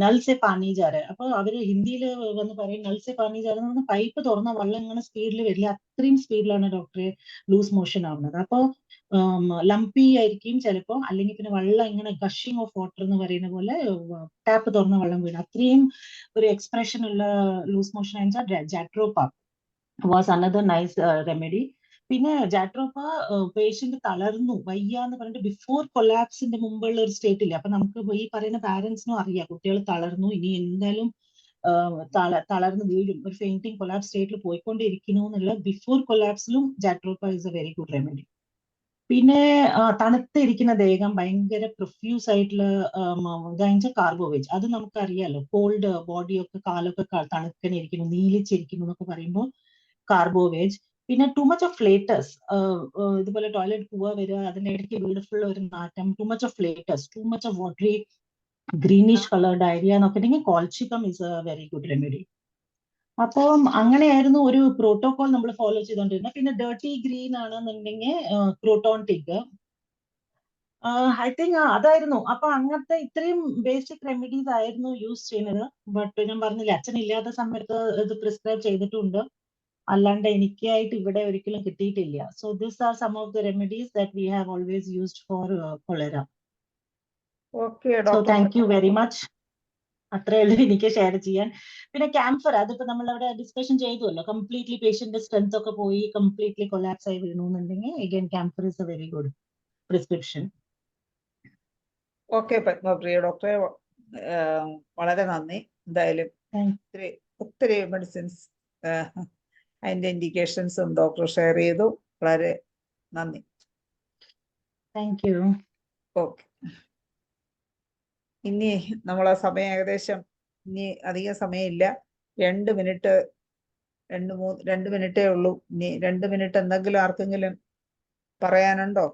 നൽ സെ പാനി ജാരെ. അപ്പൊ അവര് ഹിന്ദിയിൽ വന്ന് പറയും നൽ സെ പാനി ജാരെ എന്ന് പറഞ്ഞാൽ പൈപ്പ് തുറന്ന വെള്ളം ഇങ്ങനെ സ്പീഡിൽ വരില്ല, അത്രയും സ്പീഡിലാണ് ഡോക്ടറെ ലൂസ് മോഷൻ ആവുന്നത്. അപ്പൊ ലംപി ആയിരിക്കും ചിലപ്പോൾ, അല്ലെങ്കിൽ പിന്നെ വെള്ളം ഇങ്ങനെ ഗഷിങ് ഓഫ് വാട്ടർ എന്ന് പറയുന്ന പോലെ ടാപ്പ് തുറന്ന വെള്ളം വീണ് അത്രയും ഒരു എക്സ്പ്രഷൻ ഉള്ള ലൂസ് മോഷൻ ആണെന്ന് ജാട്രോപ്പ വാസ് അനദർ നൈസ് റെമഡി. പിന്നെ ജാട്രോപ്പ പേഷ്യന്റ് തളർന്നു വയ്യ എന്ന് പറഞ്ഞിട്ട് ബിഫോർ കൊലാപ്സിന്റെ മുമ്പുള്ള ഒരു സ്റ്റേറ്റ് ഇല്ല. അപ്പൊ നമുക്ക് ഈ പറയുന്ന പാരന്റ്സിനും അറിയാം കുട്ടികൾ തളർന്നു, ഇനി എന്തായാലും തളർന്ന് വീഴും, ഒരു ഫെയിന്റിങ് കൊലാപ്സ് സ്റ്റേറ്റിൽ പോയിക്കൊണ്ടിരിക്കുന്നു എന്നുള്ള ബിഫോർ കൊലാപ്സിലും jatropha is a very good remedy. പിന്നെ തണുത്തിരിക്കുന്ന ദേഹം, ഭയങ്കര പ്രൊഫ്യൂസ് ആയിട്ടുള്ള ഇതാ കാർബോവേജ്, അത് നമുക്കറിയാലോ. കോൾഡ് ബോഡിയൊക്കെ കാലൊക്കെ തണുക്കണിരിക്കുന്നു, നീലിച്ചിരിക്കുന്നു എന്നൊക്കെ പറയുമ്പോൾ കാർബോവേജ്. പിന്നെ ടു മച്ച് ഓഫ് ഫ്ലേറ്റേഴ്സ്, ഇതുപോലെ ടോയ്ലറ്റ് പോവുക വരിക, അതിന്റെ ഇടയ്ക്ക് ബ്യൂട്ടിഫുൾ ഒരു നാറ്റം, too much of flatus, too much of watery greenish colour diarrhoea എന്നൊക്കെ ഉണ്ടെങ്കിൽ colchicum is a very good remedy. അപ്പം അങ്ങനെയായിരുന്നു ഒരു പ്രോട്ടോകോൾ നമ്മൾ ഫോളോ ചെയ്തുകൊണ്ടിരുന്നത്. പിന്നെ ഡേർട്ടി ഗ്രീൻ ആണെന്നുണ്ടെങ്കിൽ ക്രോട്ടോൺ ടിഗ്, ഐ തിങ്ക് അതായിരുന്നു. അപ്പൊ അങ്ങനത്തെ ഇത്രയും ബേസിക് റെമഡീസ് ആയിരുന്നു യൂസ് ചെയ്യുന്നത്. ബട്ട് ഞാൻ പറഞ്ഞില്ല, അച്ഛനില്ലാത്ത സമയത്ത് ഇത് പ്രിസ്ക്രൈബ് ചെയ്തിട്ടുണ്ട്, അല്ലാണ്ട് എനിക്കായിട്ട് ഇവിടെ ഒരിക്കലും കിട്ടിയിട്ടില്ല. So this are some of the remedies that we have always used for cholera. So thank you very much. അത്രേ ഉള്ളൂ എനിക്ക് ഷെയർ ചെയ്യാൻ. പിന്നെ ക്യാംഫർ, അതിപ്പോ നമ്മൾ അവിടെ ഡിസ്കഷൻ ചെയ്തുവല്ലോ, കംപ്ലീറ്റ്ലി പേഷ്യന്റ് സ്ട്രെങ്ത് ഒക്കെ പോയി കംപ്ലീറ്റ്ലി കൊലാപ്സ് ആയി വീണു എന്നുണ്ടെങ്കിൽ again camphor is a very good prescription. Okay Padmapriya ഡോക്ടറെ, വളരെ നന്ദി. എന്തായാലും ഒത്തിരി മെഡിസിൻസ് അതിന്റെ ഇൻഡിക്കേഷൻസും ഡോക്ടർ ഷെയർ ചെയ്തു. വളരെ നന്ദി. Thank you. ഓക്കെ, ഇനി നമ്മളെ സമയം ഏകദേശം, ഇനി അധികം സമയമില്ല. 2 മിനിറ്റേ ഉള്ളൂ. ഇനി 2 മിനിറ്റ് എന്തെങ്കിലും ആർക്കെങ്കിലും പറയാനുണ്ടോ?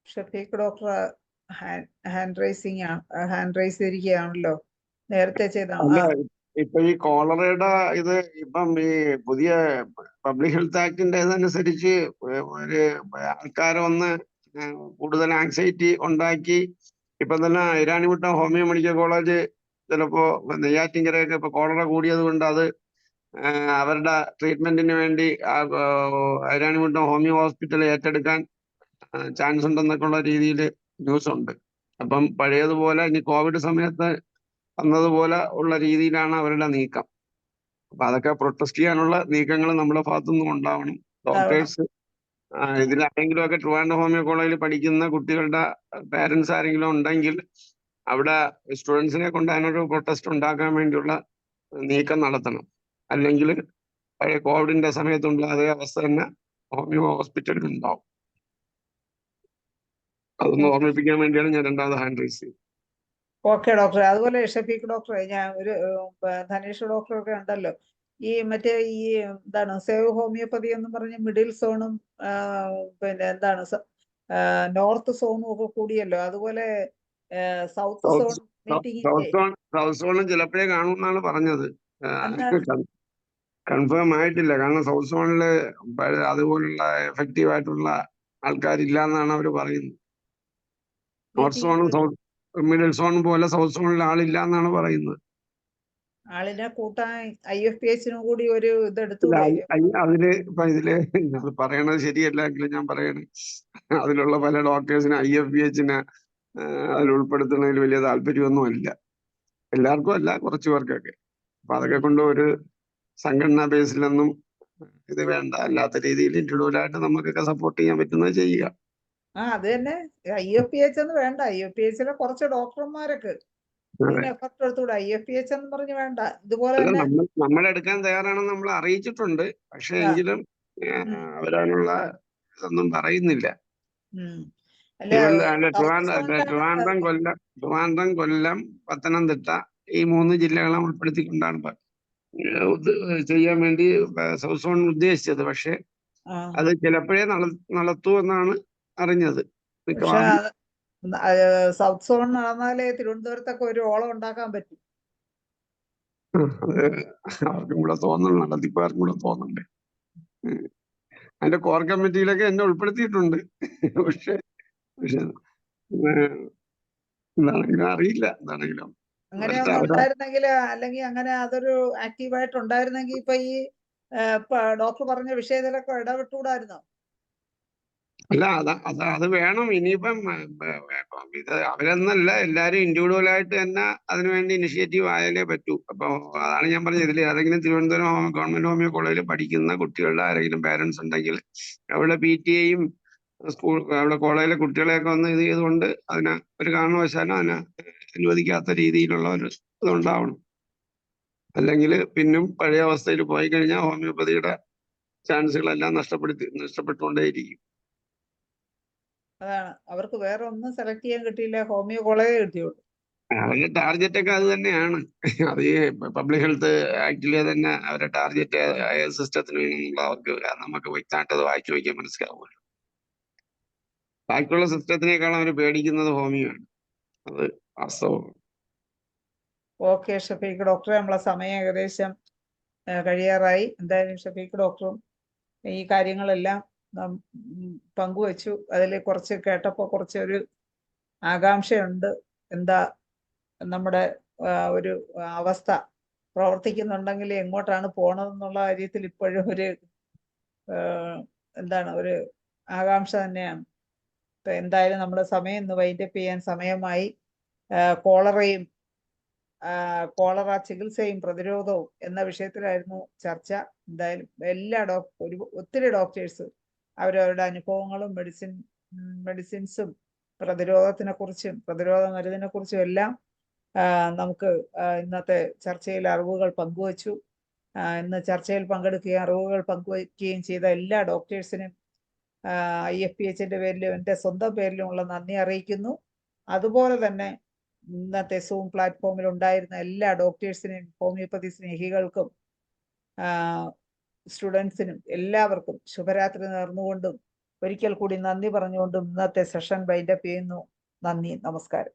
ഷഫീഖ് ഡോക്ടർ ഹാൻഡ് റൈസ് ചെയ്തിരിക്കുകയാണല്ലോ, നേരത്തെ ചെയ്ത. ഇപ്പൊ ഈ കോളറയുടെ ഇത് ഇപ്പം ഈ പുതിയ പബ്ലിക് ഹെൽത്ത് ആക്ടിന്റെ ഇതനുസരിച്ച് ഒരു ആൾക്കാരെ ഒന്ന് കൂടുതൽ ആങ്സൈറ്റി ഉണ്ടാക്കി. ഇപ്പൊ തന്നെ ഇരാണിമുട്ടം ഹോമിയോ മെഡിക്കൽ കോളേജ് ചിലപ്പോ നെയ്യാറ്റിൻകരയൊക്കെ ഇപ്പൊ കോളറ കൂടിയത് കൊണ്ട് അത് അവരുടെ ട്രീറ്റ്മെന്റിന് വേണ്ടി ഇരാണിമുട്ടം ഹോമിയോ ഹോസ്പിറ്റൽ ഏറ്റെടുക്കാൻ ചാൻസ് ഉണ്ടെന്നൊക്കെ ഉള്ള രീതിയിൽ ന്യൂസ് ഉണ്ട്. അപ്പം പഴയതുപോലെ ഇനി കോവിഡ് സമയത്ത് വന്നതുപോലെ ഉള്ള രീതിയിലാണ് അവരുടെ നീക്കം. അപ്പൊ അതൊക്കെ പ്രൊട്ടസ്റ്റ് ചെയ്യാനുള്ള നീക്കങ്ങൾ നമ്മുടെ ഭാഗത്തുനിന്നും ഉണ്ടാവണം. ഡോക്ടേഴ്സ് ഇതിലാരെങ്കിലും ഒക്കെ ട്രിവാൻഡ്രം ഹോമിയോ കോളേജിൽ പഠിക്കുന്ന കുട്ടികളുടെ പേരൻസ് ആരെങ്കിലും ഉണ്ടെങ്കിൽ അവിടെ സ്റ്റുഡൻസിനെ കൊണ്ട് അതിനൊരു പ്രൊട്ടസ്റ്റ് ഉണ്ടാക്കാൻ വേണ്ടിയുള്ള നീക്കം നടത്തണം. അല്ലെങ്കിൽ പഴയ കോവിഡിന്റെ സമയത്തുള്ള അതേ അവസ്ഥ തന്നെ ഹോമിയോ ഹോസ്പിറ്റലിൽ ഉണ്ടാവും. അതൊന്ന് ഓർമ്മിപ്പിക്കാൻ വേണ്ടിയാണ് ഞാൻ രണ്ടാമത് ഹാൻഡ് റൈസ് ചെയ്തത്. ഓക്കെ ഡോക്ടറെ. അതുപോലെ ഷഫീഖ് ഡോക്ടറെ, ഞാൻ ഒരു ധനേഷ് ഡോക്ടറൊക്കെ ഉണ്ടല്ലോ, ഈ മറ്റേ ഈ എന്താണ് സേവ് ഹോമിയോപ്പതി എന്ന് പറഞ്ഞ മിഡിൽ സോണും പിന്നെ എന്താണ് നോർത്ത് സോണും ഒക്കെ കൂടിയല്ലോ, അതുപോലെ സൗത്ത് സോൺ മീറ്റിംഗ് സൗത്ത് സോണും ചിലപ്പോഴേ കാണുമെന്നാണ് പറഞ്ഞത്. കൺഫേം ആയിട്ടില്ല. കാരണം സൗത്ത് സോണില് അതുപോലുള്ള എഫക്റ്റീവ് ആയിട്ടുള്ള ആൾക്കാരില്ല എന്നാണ് അവർ പറയുന്നത്. നോർത്ത് സോണും മിഡിൽ സോൺ പോലെ സൗത്ത് സോണിൽ ആളില്ല എന്നാണ് പറയുന്നത്. ആളിനെ കൂട്ടാൻ IFPH കൂടി ഒരു ഇതെടുത്തു. അതില് ഇപ്പൊ ഇതില് അത് പറയണത് ശരിയല്ല എങ്കിലും ഞാൻ പറയണേ, അതിലുള്ള പല ഡോക്ടേഴ്സിന് IFPH അതിൽ ഉൾപ്പെടുത്തുന്നതിൽ വലിയ താല്പര്യമൊന്നും അല്ല. എല്ലാവർക്കും അല്ല, കുറച്ചു പേർക്കൊക്കെ. അപ്പൊ അതൊക്കെ കൊണ്ട് ഒരു സംഘടനാ ബേസിലൊന്നും ഇത് വേണ്ട, അല്ലാത്ത രീതിയിൽ ഇൻഡിവിജ്വലായിട്ട് നമുക്കൊക്കെ സപ്പോർട്ട് ചെയ്യാൻ പറ്റുന്നത് ചെയ്യുക. അത് തന്നെ, IFPH എന്ന് വേണ്ട, IFPHലെ കുറച്ച് ഡോക്ടർമാരൊക്കെ എഫർട്ട് എടുത്തൂടെ. IFPH എന്ന് പറഞ്ഞ് വേണ്ട, ഇതുപോലെ തന്നെ നമ്മളെടുക്കാൻ തയ്യാറാണെന്ന് നമ്മൾ അറിയിച്ചിട്ടുണ്ട്. പക്ഷെ എങ്കിലും അവരതിനുള്ള ഇതൊന്നും പറയുന്നില്ല. ട്രിവാൻഡ്രം, കൊല്ലം, പത്തനംതിട്ട ഈ 3 ജില്ലകളെ ഉൾപ്പെടുത്തിക്കൊണ്ടാണ് ചെയ്യാൻ വേണ്ടി സൗത്ത് സോൺ ഉദ്ദേശിച്ചത്. പക്ഷെ അത് ചിലപ്പോഴേ നടത്തൂ എന്നാണ് അറിഞ്ഞത്. പക്ഷെ മിക്കവാറും സൗത്ത് സോൺ നടന്നാലേ തിരുവനന്തപുരത്തൊക്കെ ഒരു ഓളം ഉണ്ടാക്കാൻ പറ്റും. അത് അവർക്കും കൂടെ തോന്നണം, നടത്തിപ്പുകാർക്കും കൂടെ തോന്നണ്ടേ. അതിന്റെ കോർ കമ്മിറ്റിയിലൊക്കെ എന്നെ ഉൾപ്പെടുത്തിയിട്ടുണ്ട്. പക്ഷെ എന്താണെങ്കിലും അറിയില്ല. എന്താണെങ്കിലും അങ്ങനെ ഒന്നും ഉണ്ടായിരുന്നെങ്കിൽ, അല്ലെങ്കിൽ അങ്ങനെ അതൊരു ആക്റ്റീവായിട്ട് ഉണ്ടായിരുന്നെങ്കിൽ ഇപ്പൊ ഈ ഡോക്ടർ പറഞ്ഞ വിഷയത്തിലൊക്കെ ഇടപെട്ടുകൂടായിരുന്നോ? അല്ല, അത് വേണം. ഇനിയിപ്പം ഇത് അവരെന്നല്ല, എല്ലാരും ഇൻഡിവിജ്വലായിട്ട് തന്നെ അതിനുവേണ്ടി ഇനിഷ്യേറ്റീവ് ആയാലേ പറ്റൂ. അപ്പൊ അതാണ് ഞാൻ പറഞ്ഞത്. ഇതിൽ ഏതെങ്കിലും തിരുവനന്തപുരം ഗവൺമെന്റ് ഹോമിയോ കോളേജിൽ പഠിക്കുന്ന കുട്ടികളുടെ ആരെങ്കിലും പാരന്റ്സ് ഉണ്ടെങ്കിൽ അവിടെ PTA-യും അവിടെ കോളേജിലെ കുട്ടികളെയൊക്കെ ഒന്ന് ഇത് ചെയ്തുകൊണ്ട് അതിനെ ഒരു കാരണവശാലും അതിനെ അനുവദിക്കാത്ത രീതിയിലുള്ള ഒരു ഇതുണ്ടാവണം. അല്ലെങ്കിൽ പിന്നും പഴയ അവസ്ഥയിൽ പോയി കഴിഞ്ഞാൽ ഹോമിയോപ്പതിയുടെ ചാൻസുകളെല്ലാം നഷ്ടപ്പെട്ടുകൊണ്ടേയിരിക്കും. അതാണ്, അവർക്ക് വേറെ ഒന്നും സെലക്ട് ചെയ്യാൻ കിട്ടിയില്ല, ഹോമിയോ കോളേജേ കിട്ടിയുള്ളൂ. അവരുടെ ടാർഗറ്റ് ഒക്കെ അത് തന്നെയാണ്. അത് ഈ പബ്ലിക് ഹെൽത്ത് ആക്ച്വലി തന്നെ അവരുടെ ടാർഗറ്റ് സിസ്റ്റത്തിന് വേണമെന്നുള്ള അവർക്ക് നമുക്ക് വ്യക്തമായിട്ട് അത് വായിച്ചു വയ്ക്കാൻ മനസ്സിലാവുമല്ലോ. ബാക്കിയുള്ള സിസ്റ്റത്തിനേക്കാളും അവർ പേടിക്കുന്നത് ഹോമിയോ ആണ്. അത് വാസ്തവമാണ്. ഓക്കെ ഷഫീഖ് ഡോക്ടറെ, നമ്മളെ സമയം ഏകദേശം കഴിയാറായി. എന്തായാലും ഷഫീഖ് ഡോക്ടറും ഈ കാര്യങ്ങളെല്ലാം പങ്കുവച്ചു. അതിൽ കുറച്ച് കേട്ടപ്പോൾ കുറച്ചൊരു ആകാംക്ഷയുണ്ട്. എന്താ നമ്മുടെ ഒരു അവസ്ഥ പ്രവർത്തിക്കുന്നുണ്ടെങ്കിൽ എങ്ങോട്ടാണ് പോണതെന്നുള്ള കാര്യത്തിൽ ഇപ്പോഴും ഒരു എന്താണ് ഒരു ആകാംക്ഷ തന്നെയാണ്. ഇപ്പൊ എന്തായാലും നമ്മുടെ സമയം ഇന്ന് വൈൻഡപ്പ് ചെയ്യാൻ സമയമായി. കോളറയും കോളറ ചികിത്സയും പ്രതിരോധവും എന്ന വിഷയത്തിലായിരുന്നു ചർച്ച. എന്തായാലും എല്ലാ ഒത്തിരി ഡോക്ടേഴ്സ് അവരവരുടെ അനുഭവങ്ങളും മെഡിസിൻസും പ്രതിരോധത്തിനെ കുറിച്ചും പ്രതിരോധ മരുന്നിനെ കുറിച്ചും എല്ലാം നമുക്ക് ഇന്നത്തെ ചർച്ചയിൽ അറിവുകൾ പങ്കുവച്ചു. ഇന്ന് ചർച്ചയിൽ പങ്കെടുക്കുകയും അറിവുകൾ പങ്കുവയ്ക്കുകയും ചെയ്ത എല്ലാ ഡോക്ടേഴ്സിനും IFPHന്റെ പേരിലും എൻ്റെ സ്വന്തം പേരിലുമുള്ള നന്ദി അറിയിക്കുന്നു. അതുപോലെ തന്നെ ഇന്നത്തെ സൂം പ്ലാറ്റ്ഫോമിൽ ഉണ്ടായിരുന്ന എല്ലാ ഡോക്ടേഴ്സിനും ഹോമിയോപ്പതി സ്നേഹികൾക്കും സ്റ്റുഡൻസിനും എല്ലാവർക്കും ശുഭരാത്രി നേർന്നുകൊണ്ടും ഒരിക്കൽ കൂടി നന്ദി പറഞ്ഞുകൊണ്ടും ഇന്നത്തെ സെഷൻ വൈൻഡപ്പ് ചെയ്യുന്നു. നന്ദി, നമസ്കാരം.